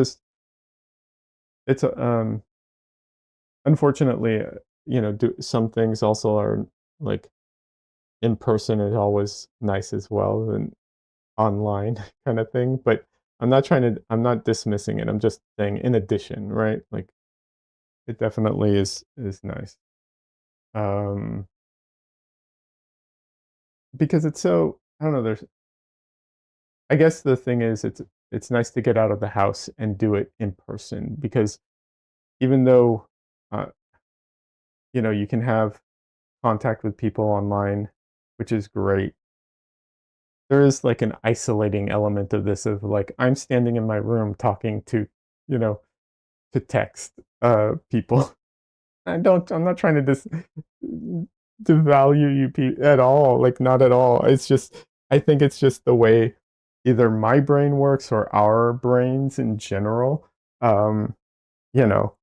a, unfortunately, some things also are like in person is always nice as well and online kind of thing. But I'm not dismissing it. I'm just saying in addition, right? Like it definitely is nice. Um, because it's so, I don't know, I guess the thing is it's nice to get out of the house and do it in person, because even though uh, you can have contact with people online, which is great. There is like an isolating element of this, of like I'm standing in my room talking to, you know, to text. people. I'm not trying to devalue at all, like not at all. It's just, I think it's just the way either my brain works or our brains in general. Um, you know,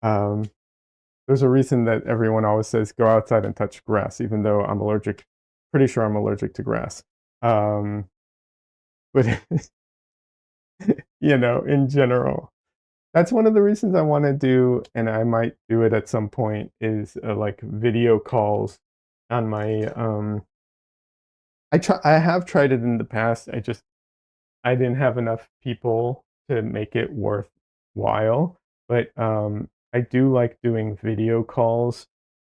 um, there's a reason that everyone always says go outside and touch grass, even though I'm allergic, pretty sure I'm allergic to grass. But in general, that's one of the reasons I want to do, and I might do it at some point, is like video calls on my I have tried it in the past. I didn't have enough people to make it worthwhile, but I do like doing video calls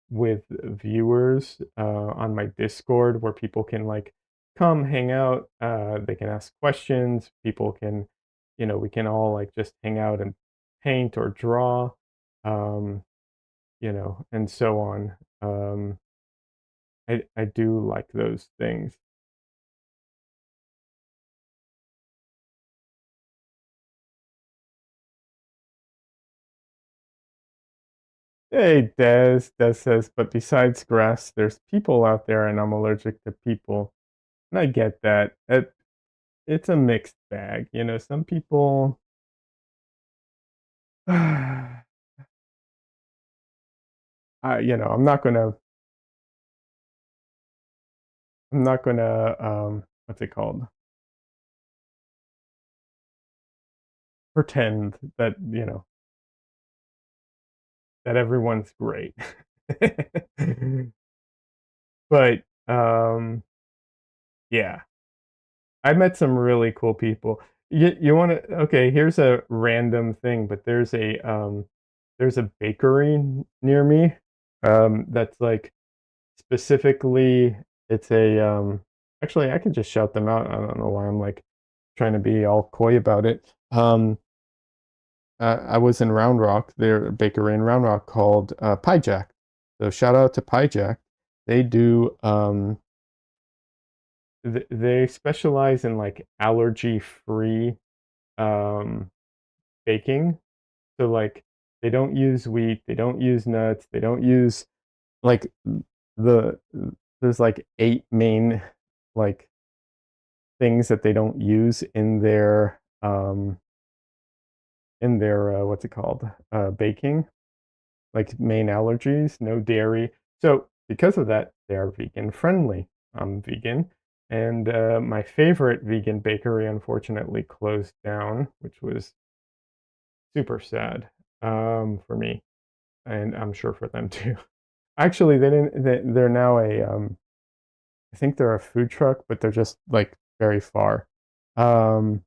with viewers on my Discord where people can like come hang out. They can ask questions. People can, we can all like just hang out and paint or draw, um, and so on. I do like those things. Hey, Des says, but besides grass, there's people out there, and I'm allergic to people. And I get that. It's a mixed bag. Some people, I'm not gonna, what's it called? Pretend that, that everyone's great. But, yeah, I met some really cool people. You want to? Okay, here's a random thing, but there's a bakery near me, that's like specifically it's a actually I could just shout them out. I don't know why I'm like trying to be all coy about it. I was in Round Rock, their bakery in Round Rock called Pie Jack. So shout out to Pie Jack. They do they specialize in like allergy free um baking. So like they don't use wheat, they don't use nuts, they don't use like the there's like 8 main like things that they don't use in their what's it called? Baking, like main allergies, no dairy. So because of that, they are vegan friendly. I'm vegan. And my favorite vegan bakery unfortunately closed down, which was super sad for me, and I'm sure for them too. Actually, they didn't. They're now I think they're a food truck, but they're just like very far. Um,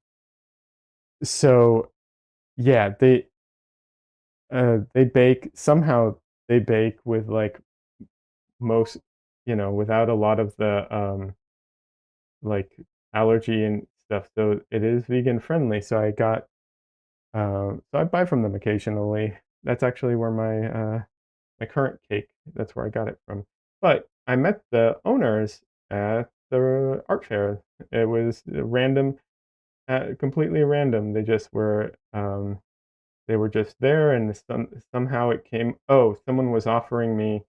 so yeah, they bake somehow. They bake with like most, without a lot of the like allergy and stuff. So it is vegan friendly. So I buy from them occasionally. That's actually where my current cake. That's where I got it from. But I met the owners at the art fair. It was random, completely random. They were just there, and somehow it came. Oh, someone was offering me.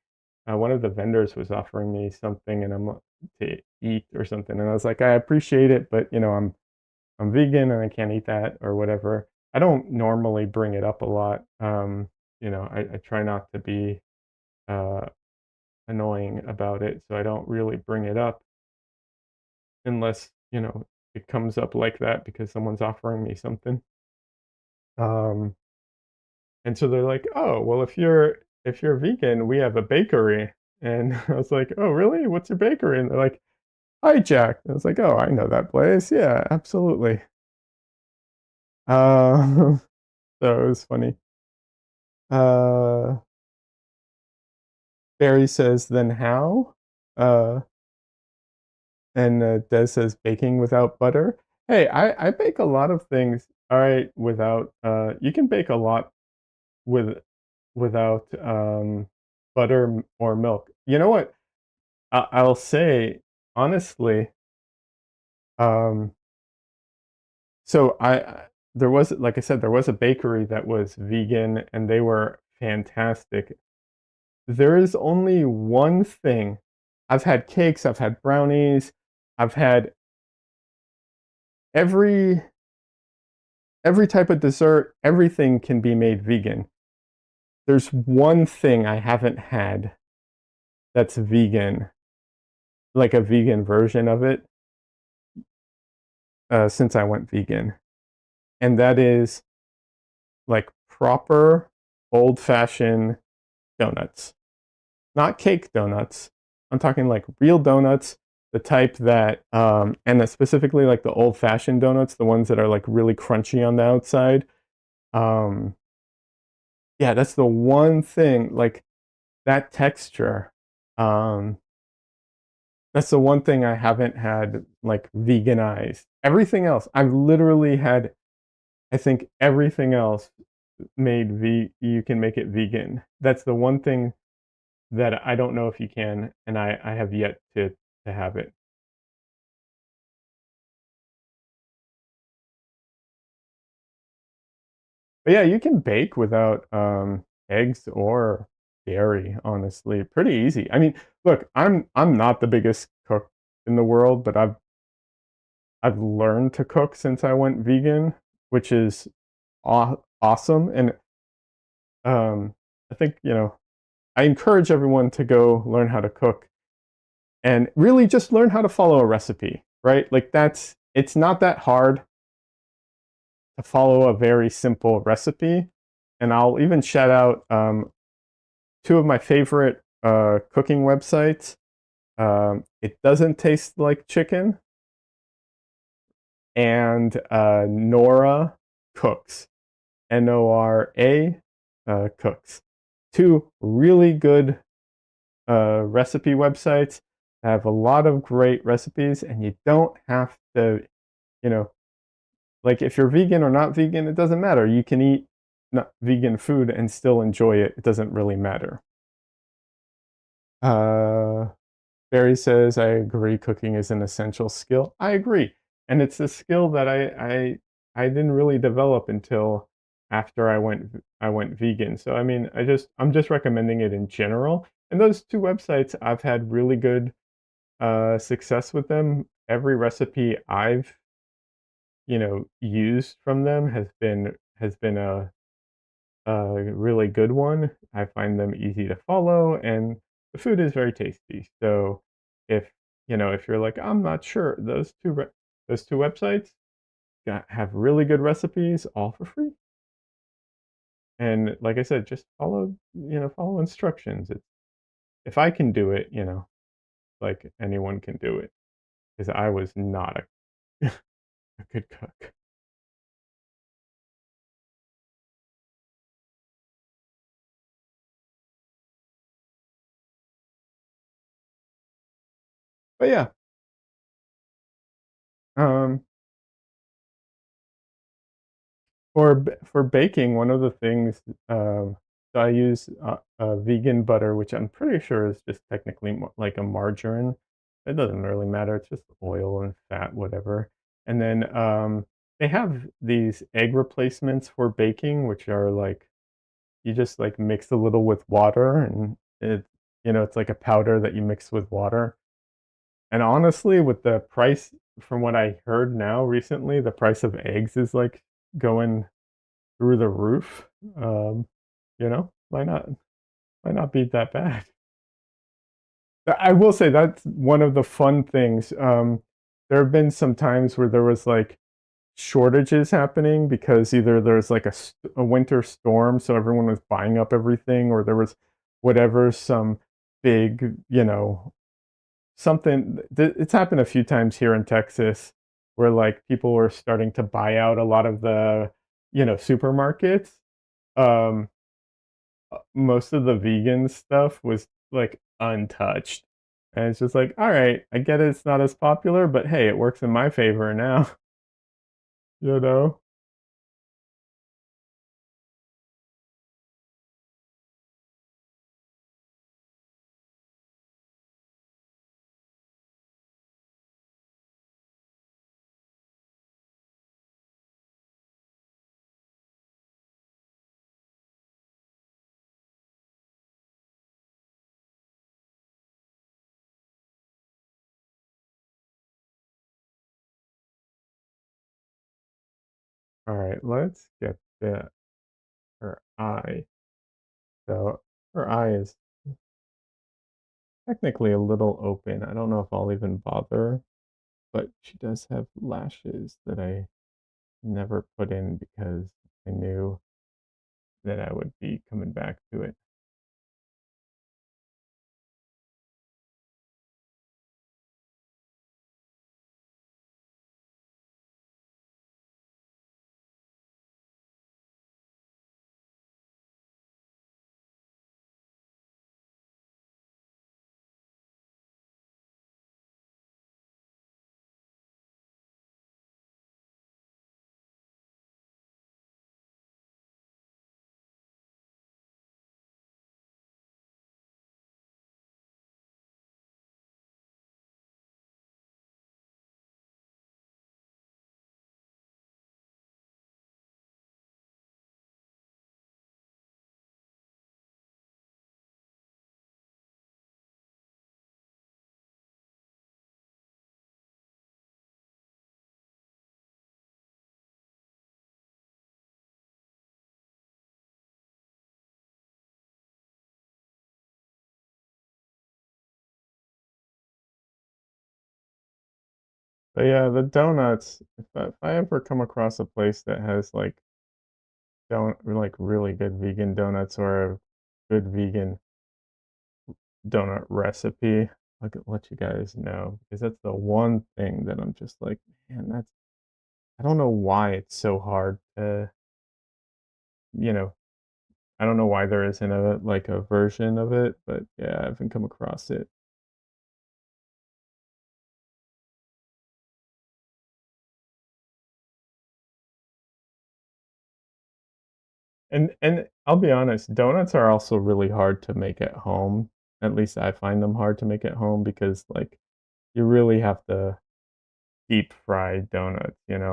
One of the vendors was offering me something, and to eat or something, and I was like, I appreciate it, but I'm vegan and I can't eat that or whatever. I don't normally bring it up a lot. I try not to be uh, annoying about it, so I don't really bring it up unless it comes up like that because someone's offering me something. Um, and so they're like, "Oh, well, if you're vegan, we have a bakery." And I was like, "Oh, really? What's your bakery?" And they're like, "Hijack." And I was like, "Oh, I know that place. Yeah, absolutely." Uh, so it was funny. Uh, Barry says, "Then how?" Uh, and Des says, "Baking without butter." Hey, I bake a lot of things. All right, without you can bake a lot with without butter or milk. You know what? I'll say honestly, um, so there was, like I said, there was a bakery that was vegan, and they were fantastic. There is only one thing. I've had cakes, I've had brownies, I've had every every type of dessert, everything can be made vegan. There's one thing I haven't had that's vegan, like a vegan version of it, since I went vegan, and that is like proper old-fashioned donuts. Not cake donuts. I'm talking like real donuts, the type that, and that specifically like the old-fashioned donuts, the ones that are like really crunchy on the outside. Um, yeah, that's the one thing, like that texture. Um, that's the one thing I haven't had like veganized. Everything else, I've literally had, I think everything else you can make it vegan. That's the one thing that I don't know if you can, and I have yet to have it. But yeah, you can bake without eggs or dairy, honestly. Pretty easy. I mean, look, I'm not the biggest cook in the world, but I've learned to cook since I went vegan, which is awesome. And I think, I encourage everyone to go learn how to cook and really just learn how to follow a recipe, right? Like it's not that hard to follow a very simple recipe. And I'll even shout out two of my favorite cooking websites. It doesn't taste like chicken, and Nora Cooks, Nora Cooks. Two really good recipe websites, have a lot of great recipes, and you don't have to, you know, like if you're vegan or not vegan, it doesn't matter. You can eat not vegan food and still enjoy it. It doesn't really matter. Uh, Barry says, I agree, cooking is an essential skill. I agree. And it's a skill that I didn't really develop until after I went vegan. So I mean, I'm just recommending it in general. And those two websites, I've had really good success with them. Every recipe I've, used from them has been a really good one. I find them easy to follow, and the food is very tasty. So if if you're like, I'm not sure, those two websites have really good recipes, all for free. And like I said, just follow instructions. If I can do it, like anyone can do it. Because I was not a, a good cook. But yeah, um, for baking, one of the things, so I use vegan butter, which I'm pretty sure is just technically like a margarine. It doesn't really matter. It's just oil and fat, whatever. And then they have these egg replacements for baking, which are like you just like mix a little with water, and it's like a powder that you mix with water. And honestly, with the price, from what I heard now recently, the price of eggs is like going through the roof. Um, why not be that bad? I will say that's one of the fun things. There have been some times where there was like shortages happening because either there's like a winter storm, so everyone was buying up everything, or there was whatever, some big, something. It's happened a few times here in Texas where like people were starting to buy out a lot of the, supermarkets. Um, Most of the vegan stuff was like untouched. And it's just like, all right, I get it, it's not as popular, but hey, it works in my favor now, you know? All right, let's get her eye. So her eye is technically a little open. I don't know if I'll even bother, but she does have lashes that I never put in because I knew that I would be coming back to it. But yeah, the donuts, if I ever come across a place that has like like really good vegan donuts or a good vegan donut recipe, I could let you guys know because that's the one thing that I'm just like, man, that's I don't know why it's so hard to, you know, I don't know why there isn't a version of it, but yeah, I haven't come across it. And I'll be honest, donuts are also really hard to make at home. At least I find them hard to make at home because like you really have to deep fry donuts, and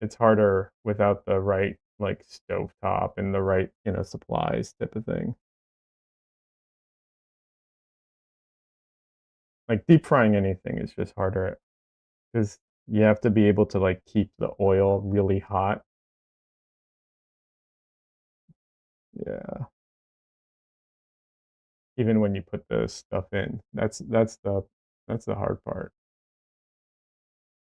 it's harder without the right like stovetop and the right, supplies type of thing. Like deep frying anything is just harder because you have to be able to like keep the oil really hot. Yeah. Even when you put the stuff in. That's the hard part.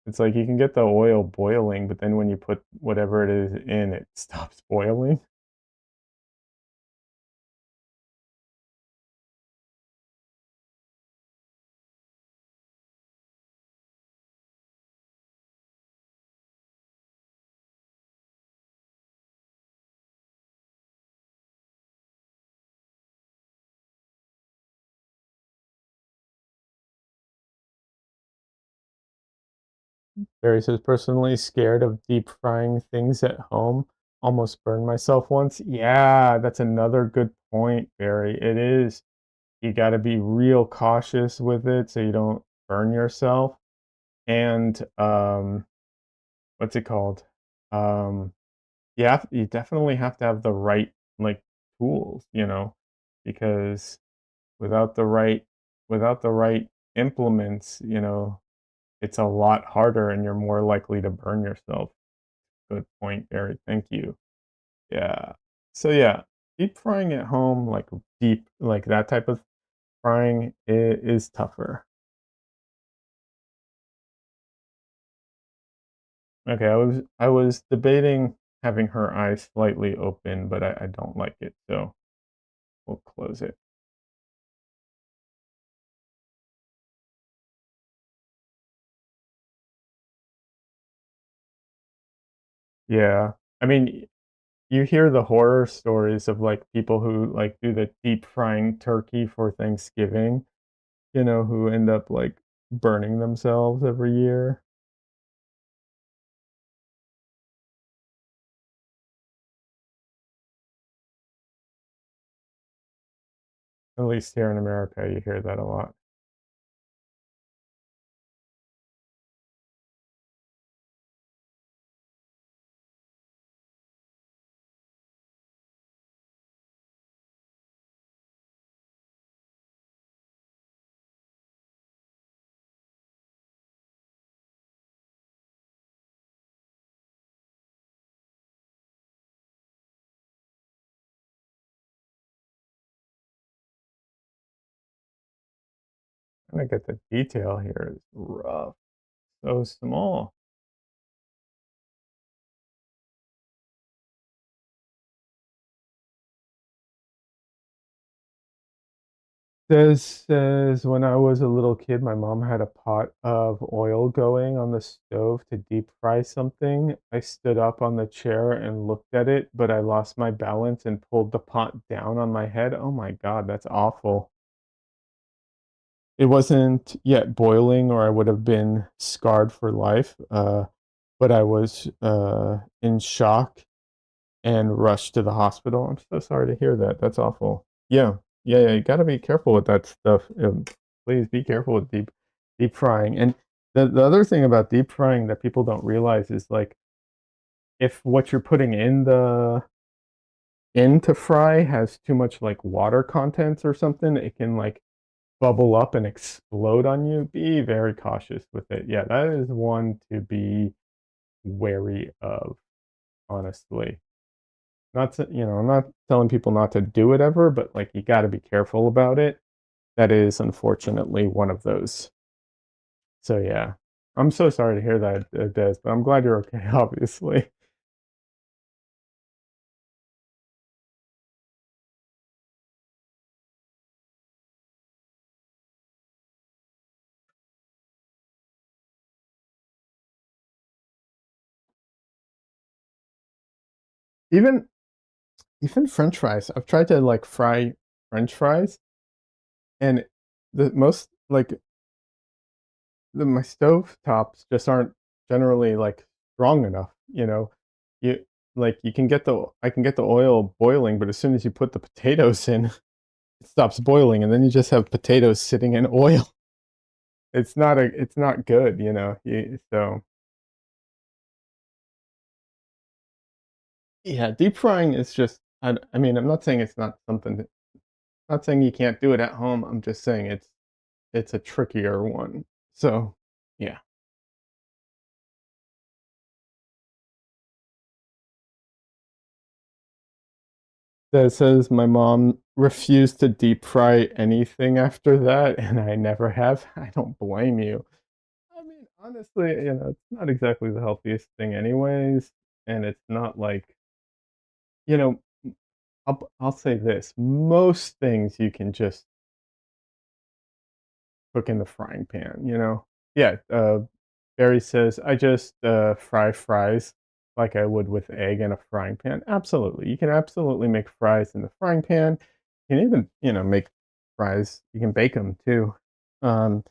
It's like you can get the oil boiling, but then when you put whatever it is in, it stops boiling. Barry says, "Personally scared of deep frying things at home. Almost burned myself once." Yeah, that's another good point, Barry. It is. You gotta be real cautious with it so you don't burn yourself. And, what's it called? Um, you definitely have to have the right, like, tools, because without the right without the right implements, it's a lot harder and you're more likely to burn yourself. Good point, Barry. Thank you. Yeah. So yeah, deep frying at home, like deep, like that type of frying is tougher. Okay, I was debating having her eyes slightly open, but I don't like it, so we'll close it. Yeah. I mean, you hear the horror stories of like people who like do the deep frying turkey for Thanksgiving, who end up like burning themselves every year. At least here in America, you hear that a lot. trying to get the detail here is rough. So small. This says when I was a little kid, my mom had a pot of oil going on the stove to deep fry something. I stood up on the chair and looked at it, but I lost my balance and pulled the pot down on my head. Oh my God, that's awful. It wasn't yet boiling, or I would have been scarred for life. But I was in shock and rushed to the hospital. I'm so sorry to hear that. That's awful. Yeah, yeah. You got to be careful with that stuff. Please be careful with deep frying. And the other thing about deep frying that people don't realize is like if what you're putting in the in to fry has too much like water contents or something, it can like bubble up and explode on you. Be very cautious with it. Yeah, that is one to be wary of, honestly. Not to, I'm not telling people not to do it ever, but like you got to be careful about it. That is unfortunately one of those. So yeah, I'm so sorry to hear that, Des, but I'm glad you're okay. Obviously, even even French fries. I've tried to like fry French fries, and the most like my stove tops just aren't generally like strong enough. You like you can get the I can get the oil boiling, but as soon as you put the potatoes in, it stops boiling, and then you just have potatoes sitting in oil. It's not good, so yeah, deep frying is just I mean, I'm not saying it's not something that not saying you can't do it at home. I'm just saying it's a trickier one. So, yeah. That says my mom refused to deep fry anything after that, and I never have. I don't blame you. I mean, honestly, it's not exactly the healthiest thing anyways, and it's not like, you know, I'll say this, most things you can just cook in the frying pan, you know? Yeah, Barry says, "I just, fry fries like I would with egg in a frying pan." Absolutely, you can absolutely make fries in the frying pan. You can even, make fries you can bake them too. Um,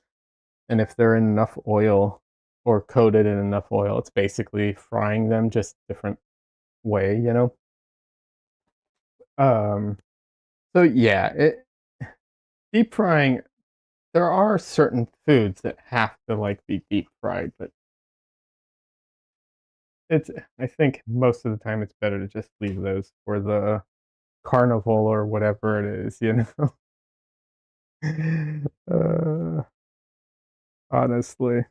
and if they're in enough oil or coated in enough oil, it's basically frying them, just different way, you know? Um, so yeah, deep frying there are certain foods that have to, like, be deep fried, but it's I think most of the time it's better to just leave those for the carnival or whatever it is, you know? Uh, honestly.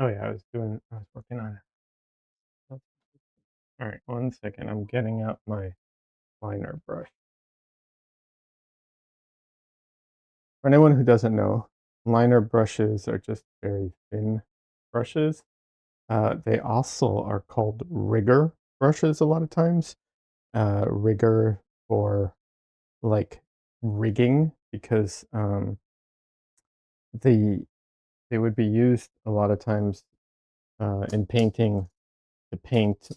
Oh, yeah, I was working on it. Alright, 1 second, I'm getting out my liner brush. For anyone who doesn't know, liner brushes are just very thin brushes. They also are called rigger brushes a lot of times. Rigger for like rigging because the they would be used a lot of times in painting to paint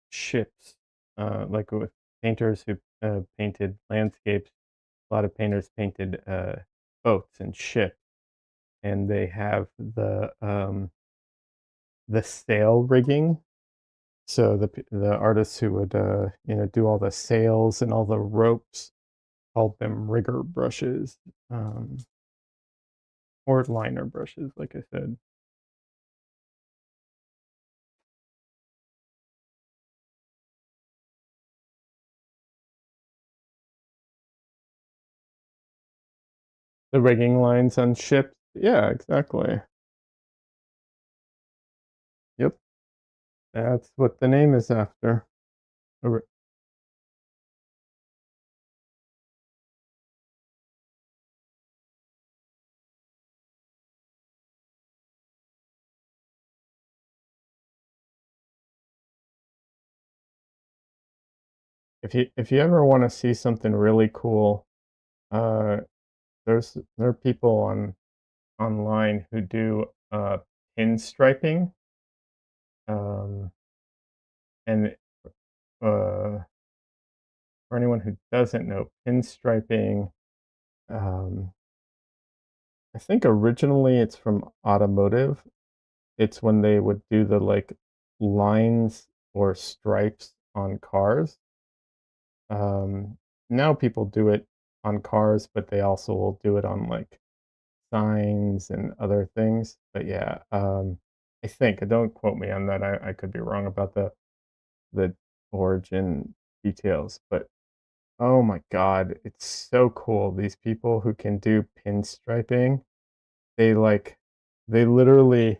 ships, like with painters who painted landscapes. A lot of painters painted boats and ships, and they have the sail rigging. So the artists who would do all the sails and all the ropes called them rigger brushes, um, or liner brushes, like I said. The rigging lines on ships. Yeah, exactly. Yep, that's what the name is after. A ri- if you ever want to see something really cool, uh, there are people online who do pinstriping, um, and uh, for anyone who doesn't know, pinstriping, um, I think originally it's from automotive. It's when they would do the like lines or stripes on cars. Now people do it on cars, but they also will do it on like signs and other things. But yeah, I think, don't quote me on that. I could be wrong about the origin details, but oh my god, it's so cool. These people who can do pinstriping, they like they literally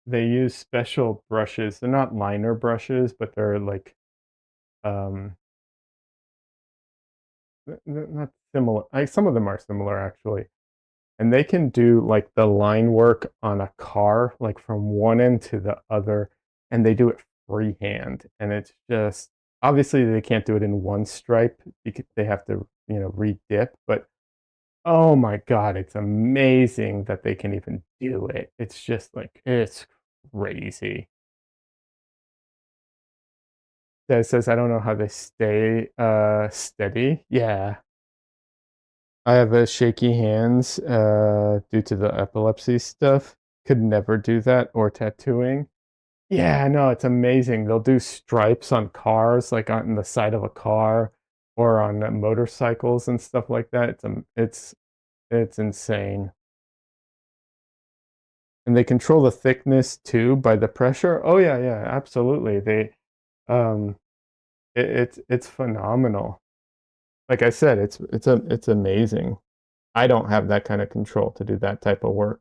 they use special brushes. They're not liner brushes, but they're like um not similar. Some of them are similar actually. And they can do like the line work on a car, like from one end to the other, and they do it freehand. And it's just obviously they can't do it in one stripe because they have to, redip. But oh my god, it's amazing that they can even do it. It's just like it's crazy. That says I don't know how they stay steady. Yeah. I have shaky hands due to the epilepsy stuff. Could never do that or tattooing. Yeah, no, it's amazing. They'll do stripes on cars, like on the side of a car or on motorcycles and stuff like that. It's insane. And they control the thickness too by the pressure. Oh yeah, yeah, absolutely. Um it's phenomenal. Like I said, it's amazing. I don't have that kind of control to do that type of work.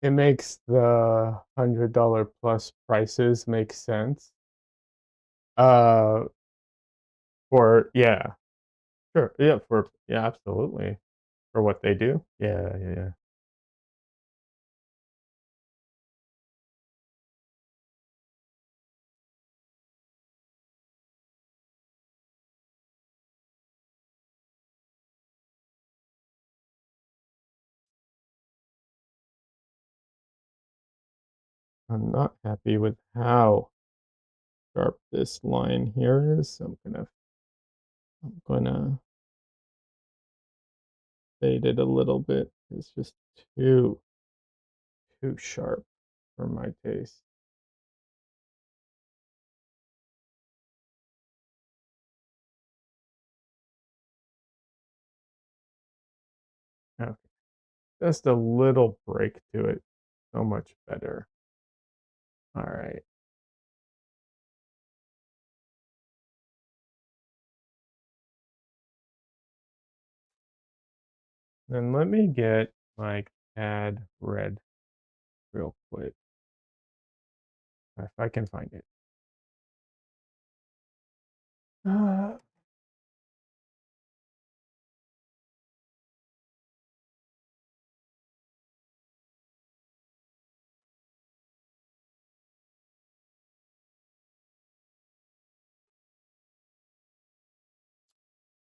It makes the $100 plus prices make sense. Uh, for yeah, sure, yeah, yeah, absolutely, for what they do. Yeah, yeah, yeah. I'm not happy with how sharp this line here is. So I'm gonna fade it a little bit. It's just too sharp for my taste. Okay, just a little break to it. So much better. All right. Then let me get my CAD red real quick if I can find it.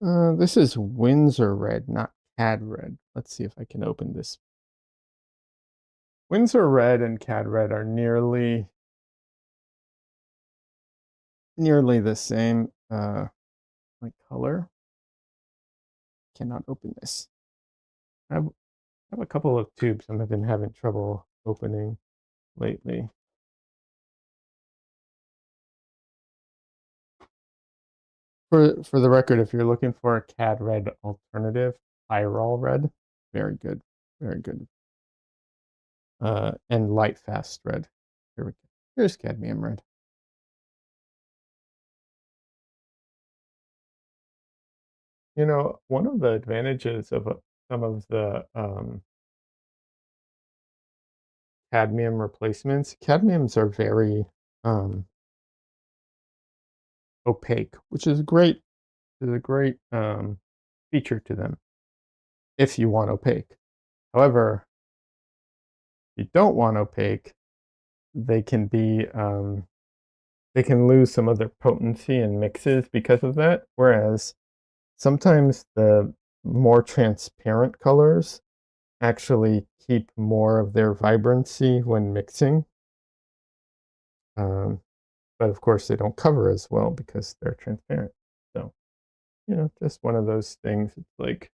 Uh, this is Windsor Red, not CAD Red. Let's see if I can open this. Windsor Red and CAD Red are nearly the same like color. Cannot open this. I have a couple of tubes I've been having trouble opening lately. For the record, if you're looking for a CAD Red alternative, Iral Red, very good, very good. And Light Fast Red. Here we go. Here's Cadmium Red. You know, one of the advantages of some of the cadmium replacements, cadmiums are very um, opaque, which is great. Is a great feature to them if you want opaque. However, if you don't want opaque, they can be they can lose some of their potency in mixes because of that. Whereas sometimes the more transparent colors actually keep more of their vibrancy when mixing. Um, but of course, they don't cover as well because they're transparent. So, you know, just one of those things. It's like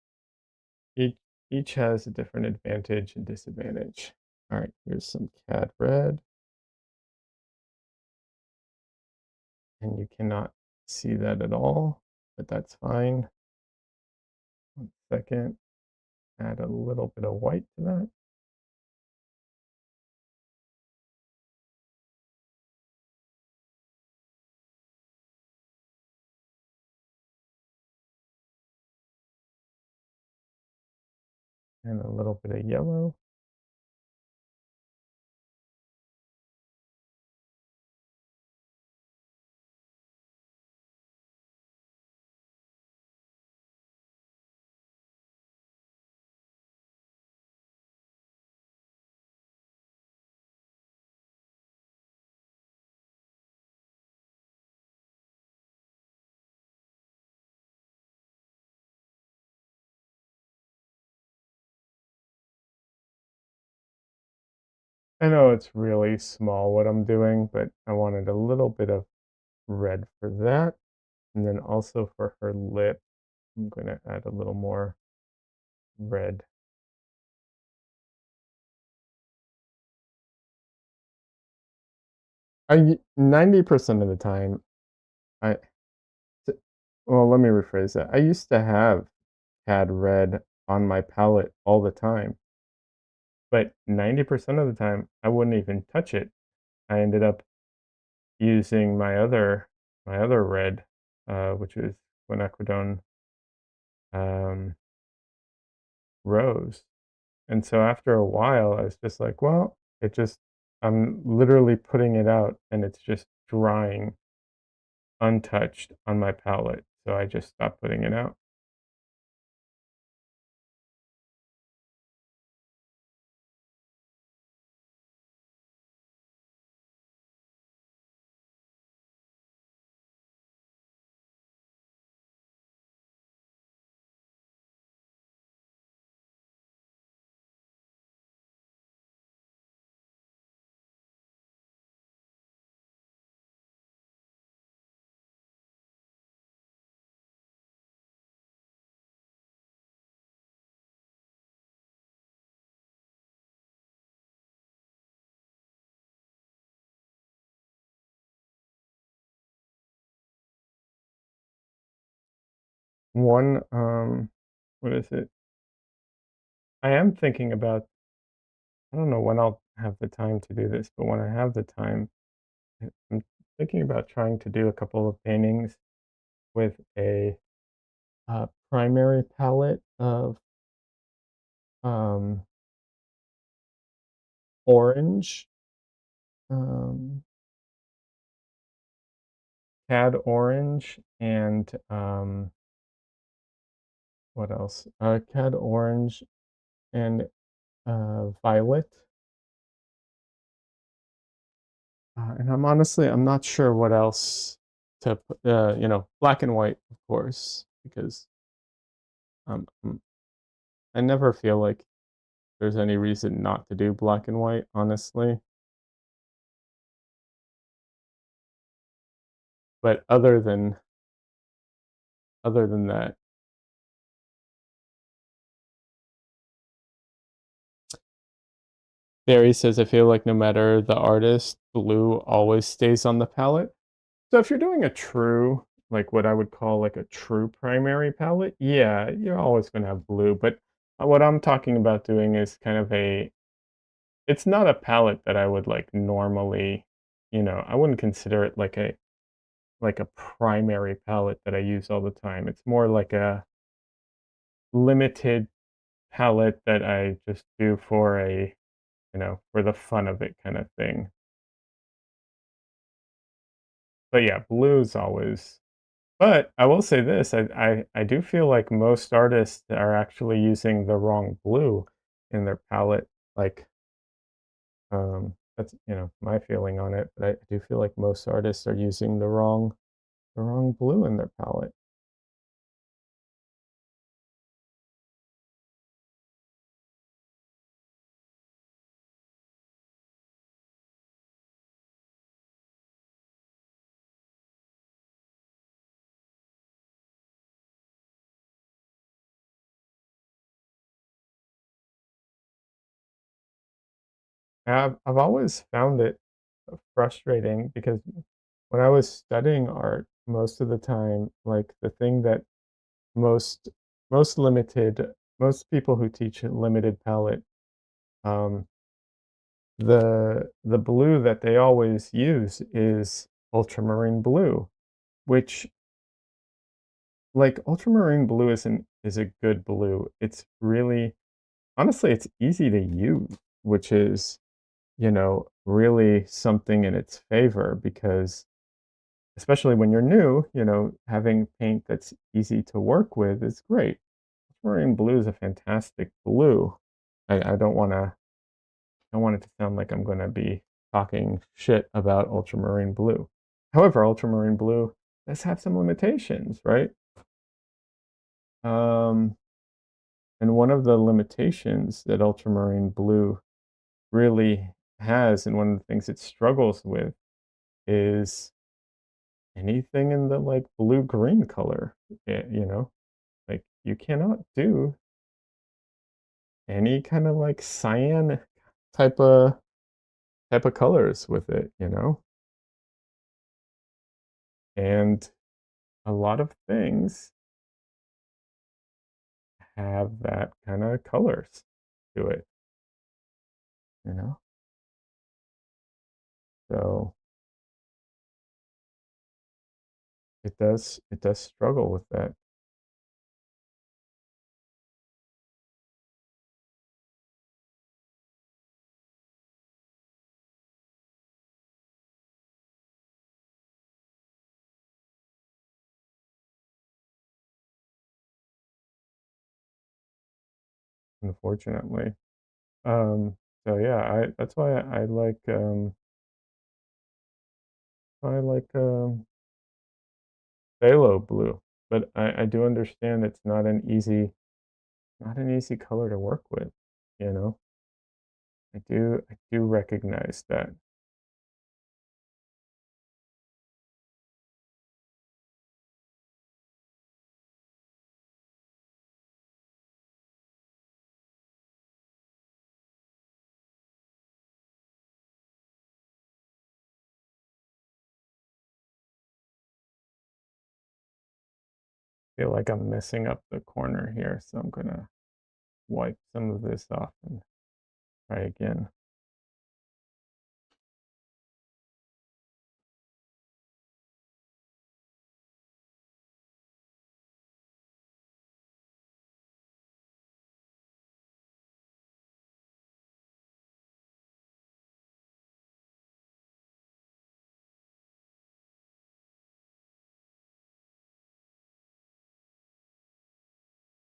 each, each has a different advantage and disadvantage. All right, here's some CAD red. And you cannot see that at all, but that's fine. 1 second. Add a little bit of white to that. And a little bit of yellow. I know it's really small what I'm doing, but I wanted a little bit of red for that. And then also for her lip, I'm going to add a little more red. I 90% of the time, I well, let me rephrase that. I used to have CAD red on my palette all the time, but 90% of the time, I wouldn't even touch it. I ended up using my other red, which is quinacridone um, rose. And so after a while, I was just like, well, I'm literally putting it out and it's just drying untouched on my palette. So I just stopped putting it out. One, what is it? I am thinking about, I don't know when I'll have the time to do this, but when I have the time, I'm thinking about trying to do a couple of paintings with a primary palette of um, orange, um, cad orange, and what else? Cad orange and violet. And I'm not sure what else to black and white, of course, because um, I never feel like there's any reason not to do black and white, honestly. But other than that, Barry says, I feel like no matter the artist, blue always stays on the palette. So if you're doing a true, like what I would call like a true primary palette, yeah, you're always going to have blue. But what I'm talking about doing is kind of it's not a palette that I would like normally, I wouldn't consider it like a primary palette that I use all the time. It's more like a limited palette that I just do for for the fun of it kind of thing. But yeah, blue's always. But I will say this, I do feel like most artists are actually using the wrong blue in their palette. Like, that's, my feeling on it, but I do feel like most artists are using the wrong blue in their palette. I've always found it frustrating because when I was studying art, most of the time, like the thing that most most limited most people who teach a limited palette, um, the blue that they always use is ultramarine blue, which like ultramarine blue is a good blue. It's really honestly it's easy to use, which is, really something in its favor because especially when you're new, having paint that's easy to work with is great. Ultramarine blue is a fantastic blue. I don't want it to sound like I'm going to be talking shit about ultramarine blue. However, ultramarine blue does have some limitations, right? Um, and one of the limitations that ultramarine blue really has, and one of the things it struggles with, is anything in the like blue green color. Like you cannot do any kind of like cyan type of colors with it. And a lot of things have that kind of colors to it, you know? So it does struggle with that, unfortunately. So yeah, that's why I like phthalo blue, but I do understand it's not an easy color to work with, you know. I do recognize that. Feel like I'm messing up the corner here, so I'm gonna wipe some of this off and try again.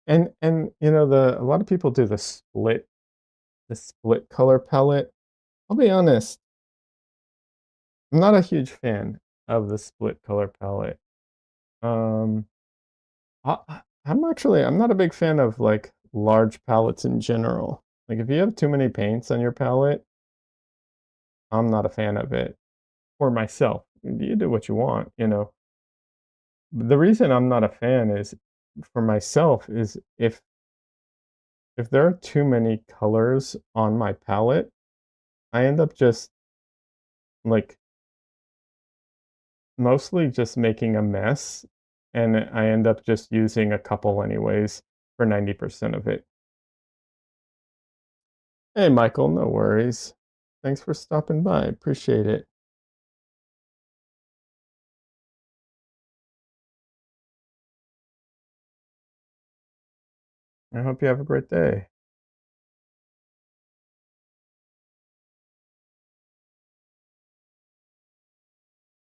And you know, the a lot of people do the split color palette. I'll be honest, I'm not a huge fan of the split color palette. Um, I'm not a big fan of like large palettes in general. Like if you have too many paints on your palette, I'm not a fan of it. For myself, you do what you want, you know. The reason I'm not a fan is for myself is if there are too many colors on my palette, I end up just like mostly just making a mess and I end up just using a couple anyways for 90% of it. Hey, Michael, no worries. Thanks for stopping by. Appreciate it. I hope you have a great day.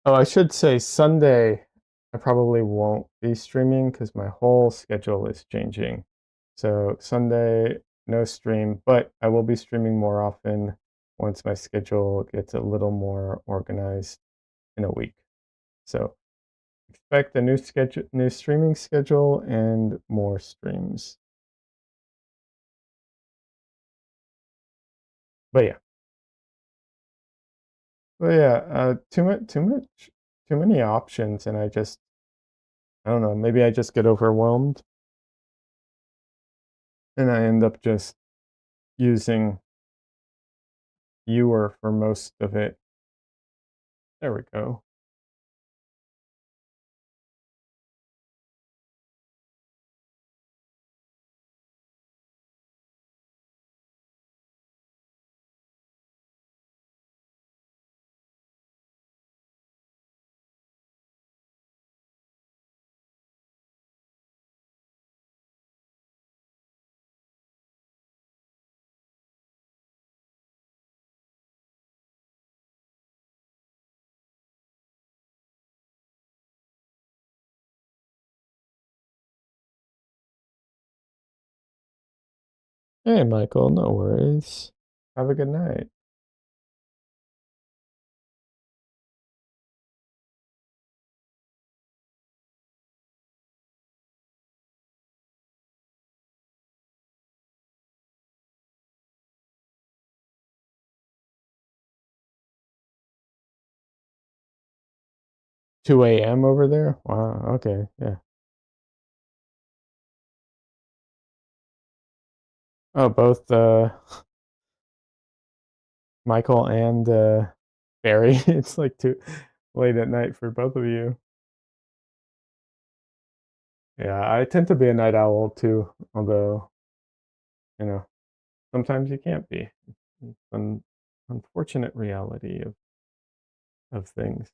Oh, I should say Sunday, I probably won't be streaming because my whole schedule is changing. So Sunday, no stream, but I will be streaming more often once my schedule gets a little more organized in a week. So expect a new schedule, new streaming schedule, and more streams. But yeah, too many options, and I don't know. Maybe I just get overwhelmed, and I end up just using fewer for most of it. There we go. Hey, Michael, no worries. Have a good night. Two a.m. over there? Wow, okay, yeah. Oh, both Michael and Barry. It's like too late at night for both of you. Yeah, I tend to be a night owl too, although, you know, sometimes you can't be. It's an unfortunate reality of things.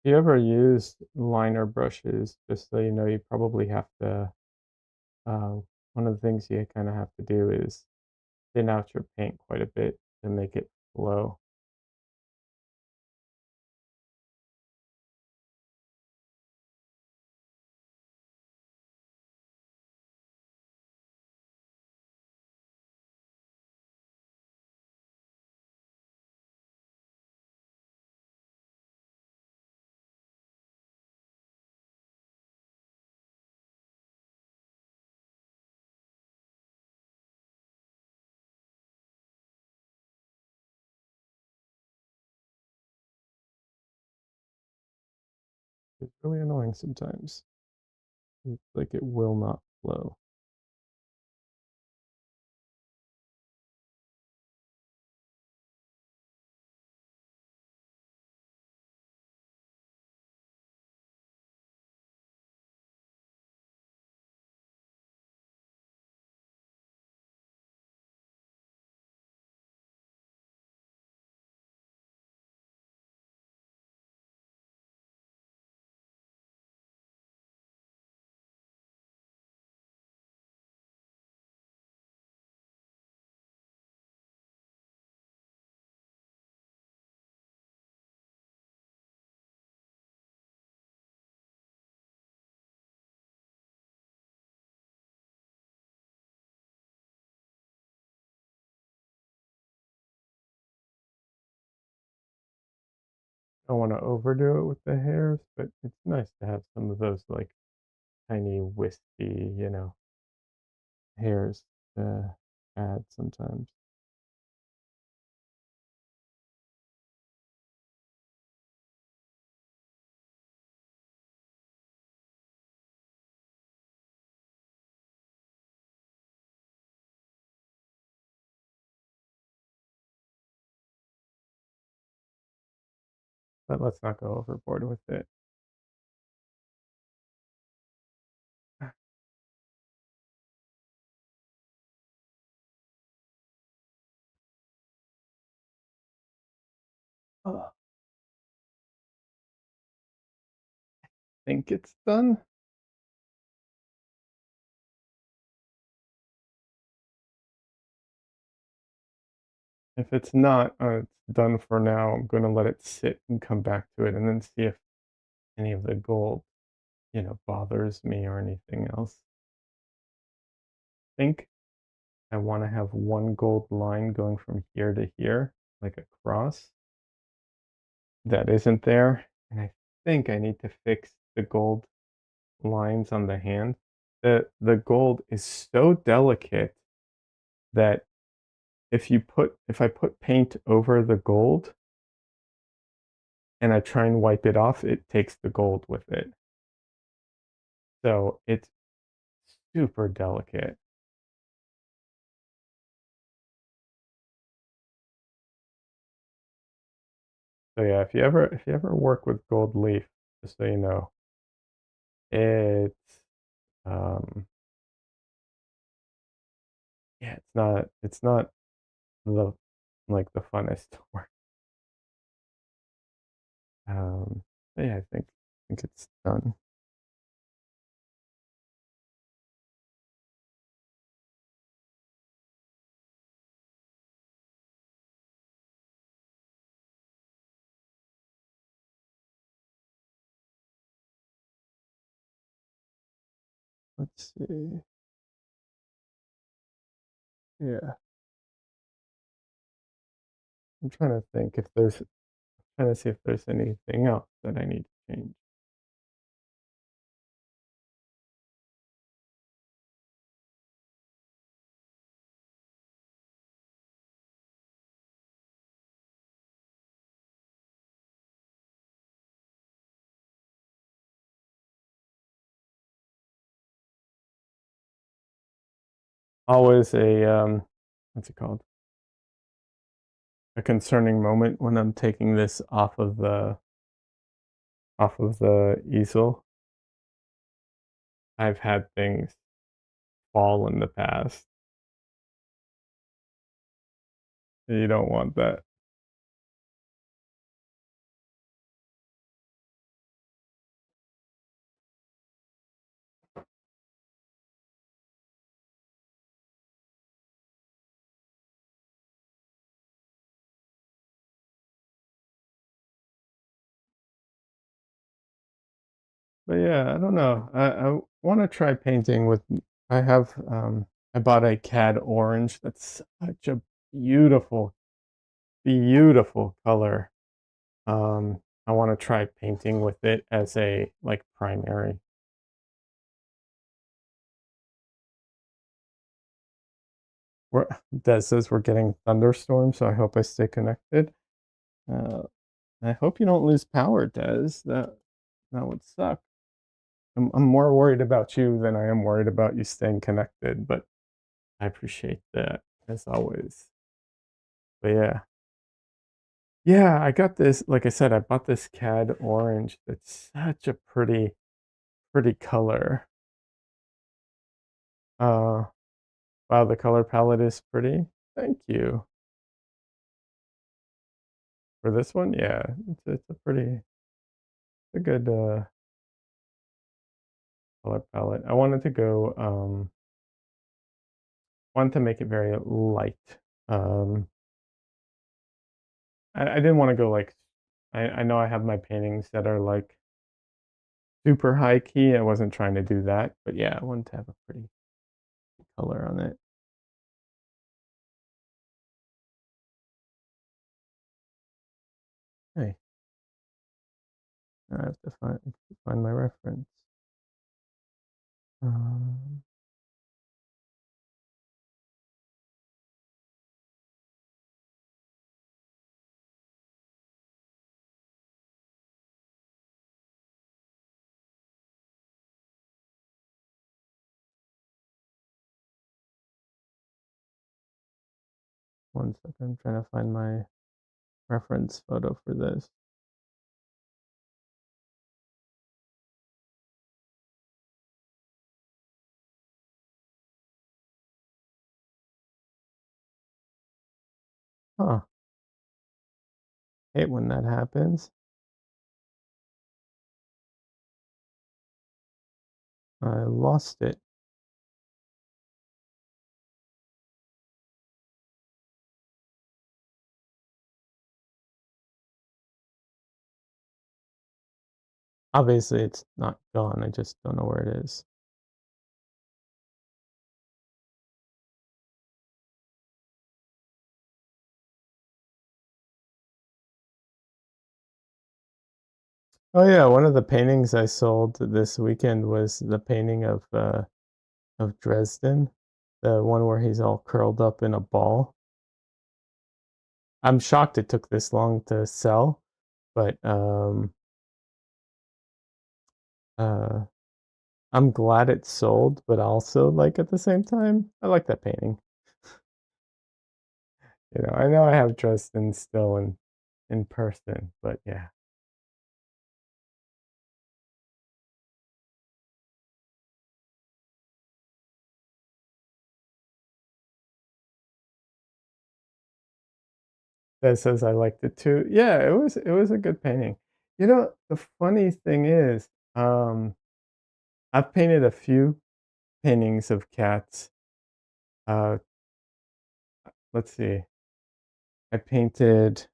You ever used liner brushes, just so you know, you probably have to, uh, one of the things you kinda have to do is thin out your paint quite a bit to make it flow. It's really annoying sometimes. It's like it will not flow. I don't wanna overdo it with the hairs, but it's nice to have some of those, like, tiny wispy, hairs to add sometimes. But let's not go overboard with it. Oh, think it's done? If it's not, it's done for now. I'm gonna let it sit and come back to it and then see if any of the gold, bothers me or anything else. Think I wanna have one gold line going from here to here, like a cross. That isn't there, and I think I need to fix the gold lines on the hand. The gold is so delicate that if I put paint over the gold and I try and wipe it off, it takes the gold with it. So it's super delicate. So yeah, if you ever work with gold leaf, just so you know, it's um yeah, it's not the like the funnest to work. Um but yeah, I think it's done. Let's see. Yeah. I'm trying to think if there's trying to see if there's anything else that I need to change. Always what's it called? A concerning moment when I'm taking this off of the easel. I've had things fall in the past. You don't want that. But yeah, I don't know. I want to try painting with. I have I bought a cad orange. That's such a beautiful, beautiful color. I want to try painting with it as a like primary. We're, Des says we're getting thunderstorms, so I hope I stay connected. Uh, I hope you don't lose power, Des. That would suck. I'm more worried about you than I am worried about you staying connected, but I appreciate that as always. But yeah. Yeah, I got this, like I said, I bought this cad orange. That's such a pretty color. Uh wow, the color palette is pretty. Thank you. For this one, yeah, it's a good color palette. I wanted to go wanted to make it very light. Um I didn't want to go like I know I have my paintings that are like super high key. I wasn't trying to do that, but yeah, I wanted to have a pretty color on it. Hey, I have to find my reference. Um, One second, I'm trying to find my reference photo for this. Huh, hate when that happens. I lost it. Obviously, it's not gone. I just don't know where it is. Oh yeah, one of the paintings I sold this weekend was the painting of Dresden, the one where he's all curled up in a ball. I'm shocked it took this long to sell, but uh, I'm glad it sold, but also like at the same time, I like that painting. I know I have Dresden still in person, but yeah. That says I liked it too. Yeah, it was a good painting. The funny thing is, I've painted a few paintings of cats. Uh, let's see. I painted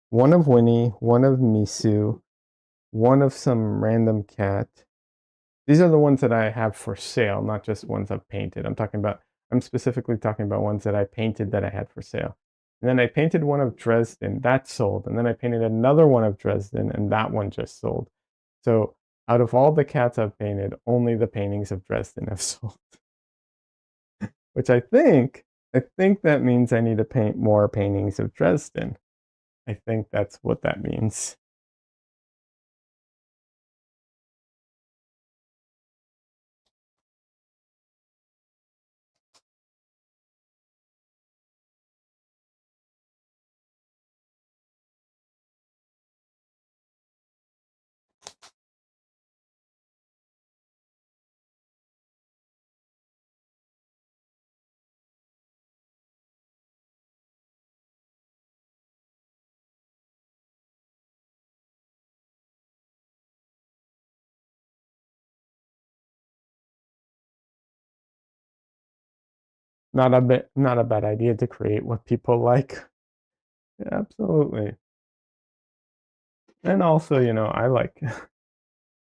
one of Winnie, one of Misu, one of some random cat. These are the ones that I have for sale, not just ones I've painted. I'm specifically talking about ones that I painted that I had for sale. And then I painted one of Dresden, that sold. And then I painted another one of Dresden, and that one just sold. So out of all the cats I've painted, only the paintings of Dresden have sold. Which I think that means I need to paint more paintings of Dresden. I think that's what that means. Not a bad idea to create what people like. Yeah, absolutely. And also, I like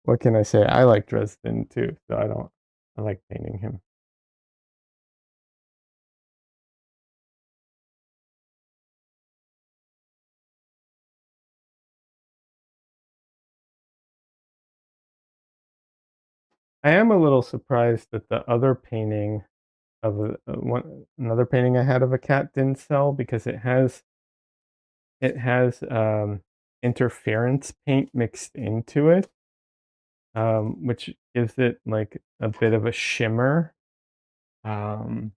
what can I say? I like Dresden too, so I like painting him. I am a little surprised that the other painting of another painting I had of a cat didn't sell because it has interference paint mixed into it, which gives it like a bit of a shimmer. Um,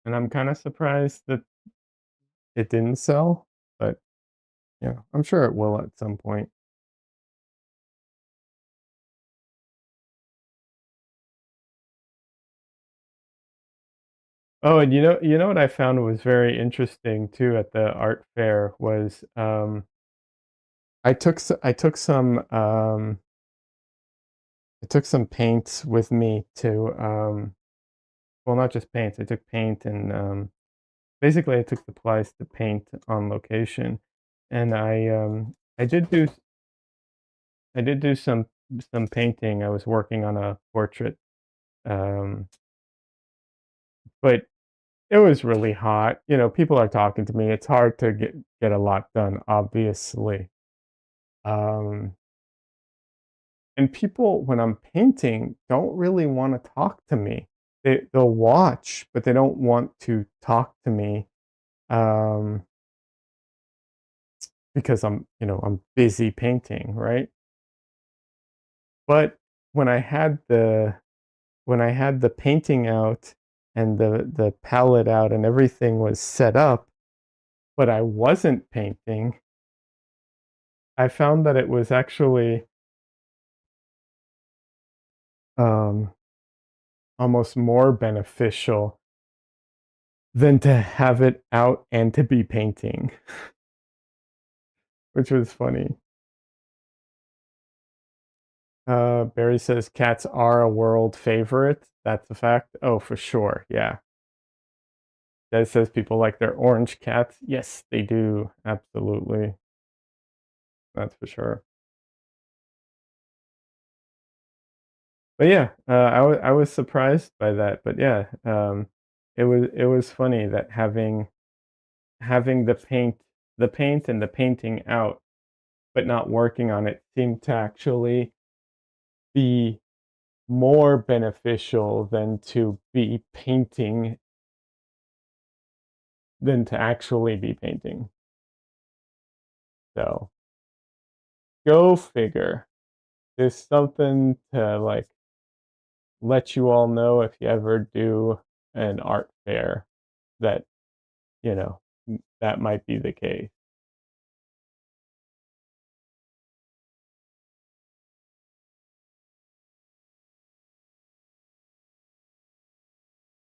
and I'm kind of surprised that it didn't sell, but yeah, I'm sure it will at some point. Oh, and you know what I found was very interesting too at the art fair was I took some paints with me to well, not just paints. I took paint and basically I took supplies to paint on location, and I did do some painting. I was working on a portrait, um, but it was really hot. You know, people are talking to me. It's hard to get a lot done, obviously. Um, and people, when I'm painting, don't really want to talk to me. They'll watch, but they don't want to talk to me um, because I'm busy painting, right? But when I had the when I had the painting out and the palette out and everything was set up, but I wasn't painting, I found that it was actually um, almost more beneficial than to have it out and to be painting, which was funny. Barry says cats are a world favorite. That's a fact. Oh, for sure. Yeah. That says people like their orange cats. Yes, they do. Absolutely. That's for sure. But yeah, I was surprised by that. But yeah, it was funny that having the paint and the painting out, but not working on it seemed to actually be more beneficial than to actually be painting. So go figure. There's something to like let you all know if you ever do an art fair that, you know, that might be the case.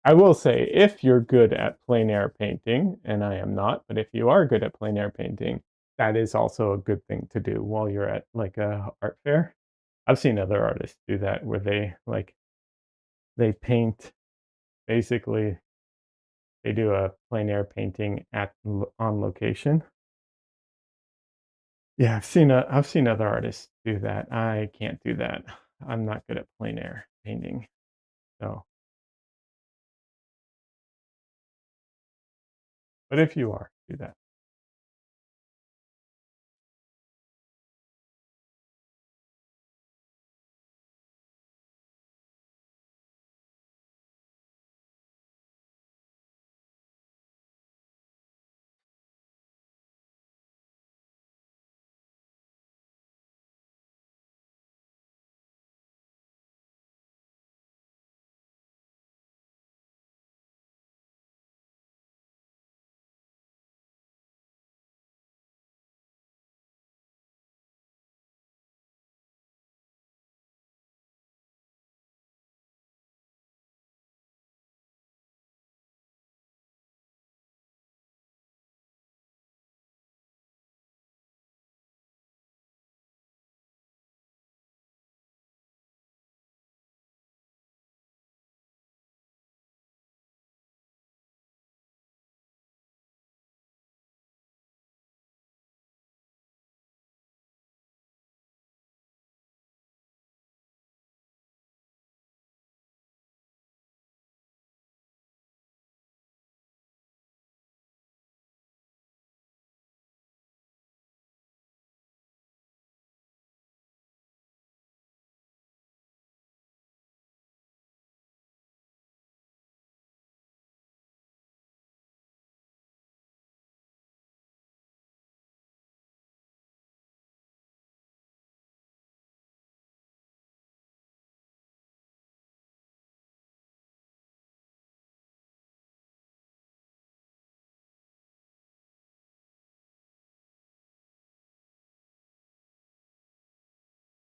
I will say, if you're good at plein air painting, and I am not, but if you are good at plein air painting, that is also a good thing to do while you're at like a art fair. I've seen other artists do that where they paint basically they do a plein air painting on location. Yeah, I've seen other artists do that. I can't do that. I'm not good at plein air painting. So, but if you are, do that.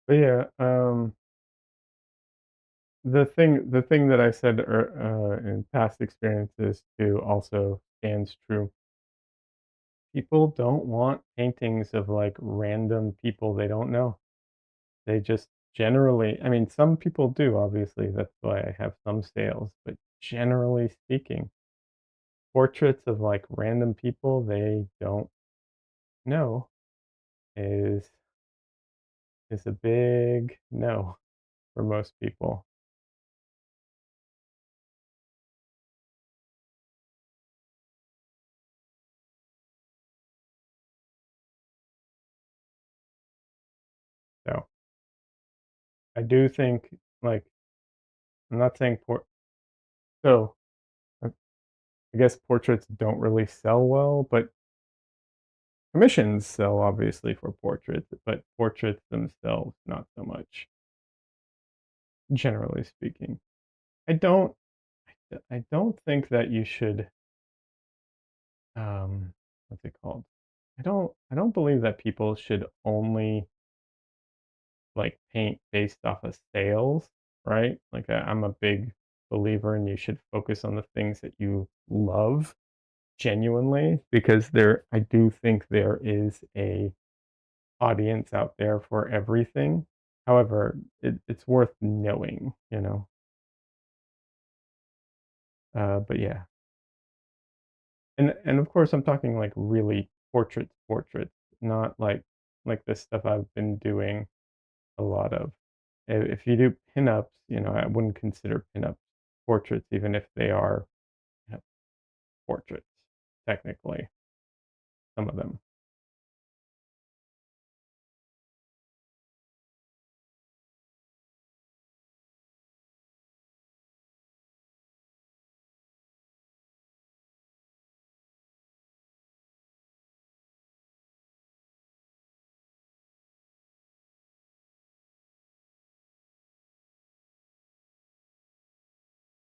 But yeah, the thing that I said in past experiences too also stands true. People don't want paintings of like random people they don't know. They just generally, I mean, some people do, obviously. That's why I have some sales. But generally speaking, portraits of like random people they don't know is is a big no for most people. So I do think like I'm not saying so I I guess portraits don't really sell well, but commissions sell obviously for portraits, but portraits themselves not so much, generally speaking. I don't I don't think that you should what's it called? I don't believe that people should only like paint based off of sales, right? Like I'm a big believer and you should focus on the things that you love genuinely because I do think there is a audience out there for everything. However, it's worth knowing, you know. But yeah, and of course I'm talking like really portraits, not like the stuff I've been doing a lot of. If you do pinups, you know, I wouldn't consider pinups portraits, even if they are, you know, portraits, technically, some of them.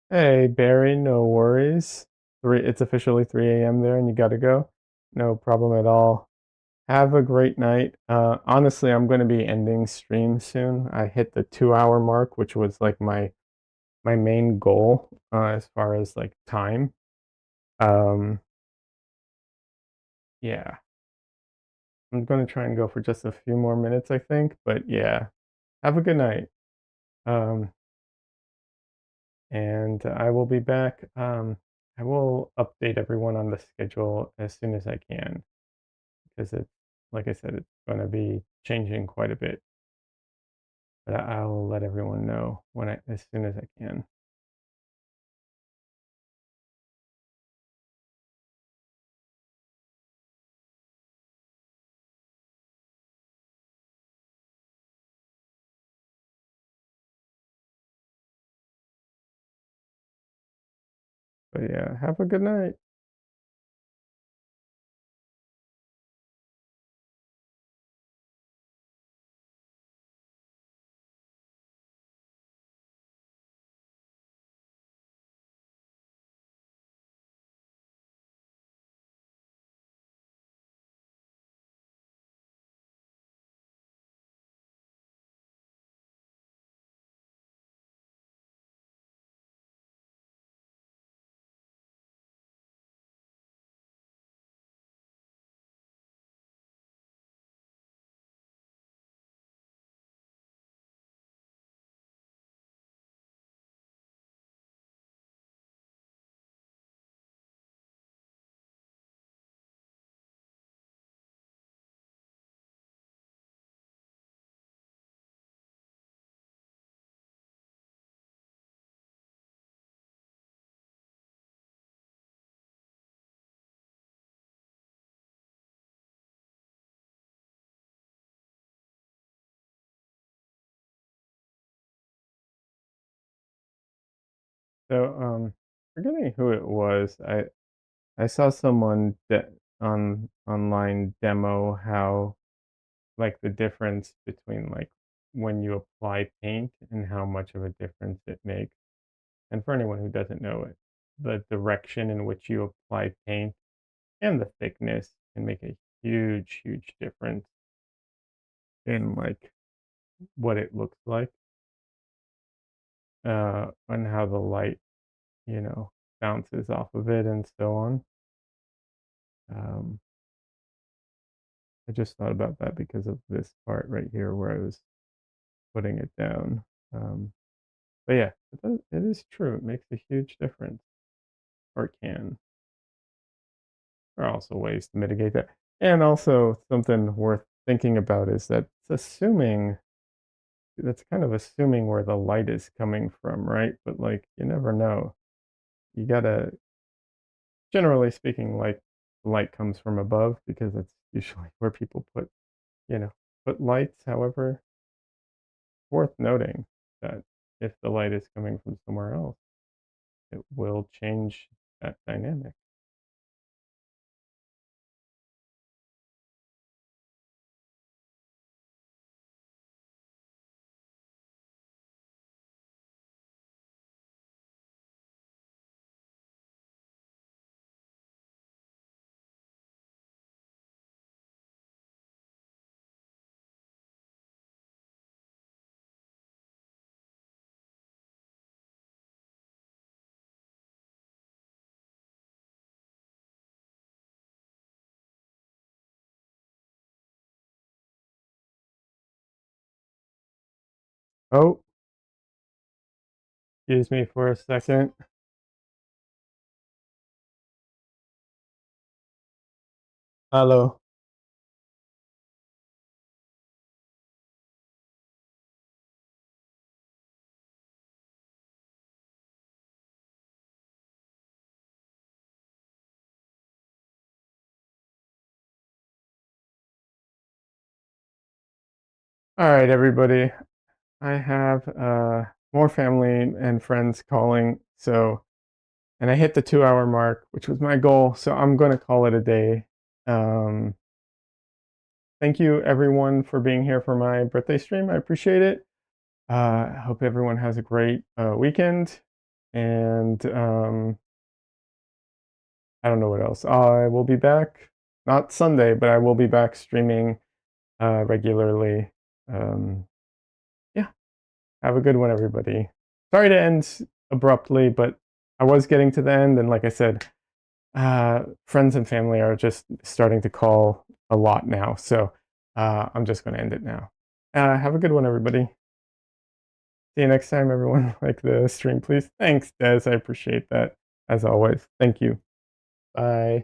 Hey, Barry, no worries. It's officially 3 a.m. there and you gotta go. No problem at all. Have a great night. Honestly, I'm going to be ending stream soon. I hit the 2 hour mark, which was like my main goal as far as like time. Um, yeah, I'm going to try and go for just a few more minutes, I think. But yeah, have a good night. Um, and I will be back. I will update everyone on the schedule as soon as I can because it's, like I said, it's going to be changing quite a bit. But I'll let everyone know as soon as I can. But yeah, have a good night. So, forgetting who it was, I saw someone online demo how like the difference between like when you apply paint and how much of a difference it makes. And for anyone who doesn't know it, the direction in which you apply paint and the thickness can make a huge difference in like what it looks like, and how the light, bounces off of it and so on. Um, I just thought about that because of this part right here where I was putting it down. Um, but yeah, it is true. It makes a huge difference, or it can. There are also ways to mitigate that. And also something worth thinking about is that it's assuming that's kind of assuming where the light is coming from, right? But like you never know. You gotta generally speaking, like light comes from above because that's usually where people you know, put lights. However, worth noting that if the light is coming from somewhere else, it will change that dynamic. Oh, excuse me for a second. Hello. All right, everybody. I have more family and friends calling, and I hit the 2 hour mark, which was my goal. So I'm going to call it a day. Um, thank you, everyone, for being here for my birthday stream. I appreciate it. I hope everyone has a great weekend. And I don't know what else. I will be back, not Sunday, but I will be back streaming regularly. Um, yeah, have a good one, everybody. Sorry to end abruptly, but I was getting to the end. And like I said, friends and family are just starting to call a lot now. So I'm just going to end it now. Have a good one, everybody. See you next time, everyone. Like the stream, please. Thanks, Des. I appreciate that, as always. Thank you. Bye.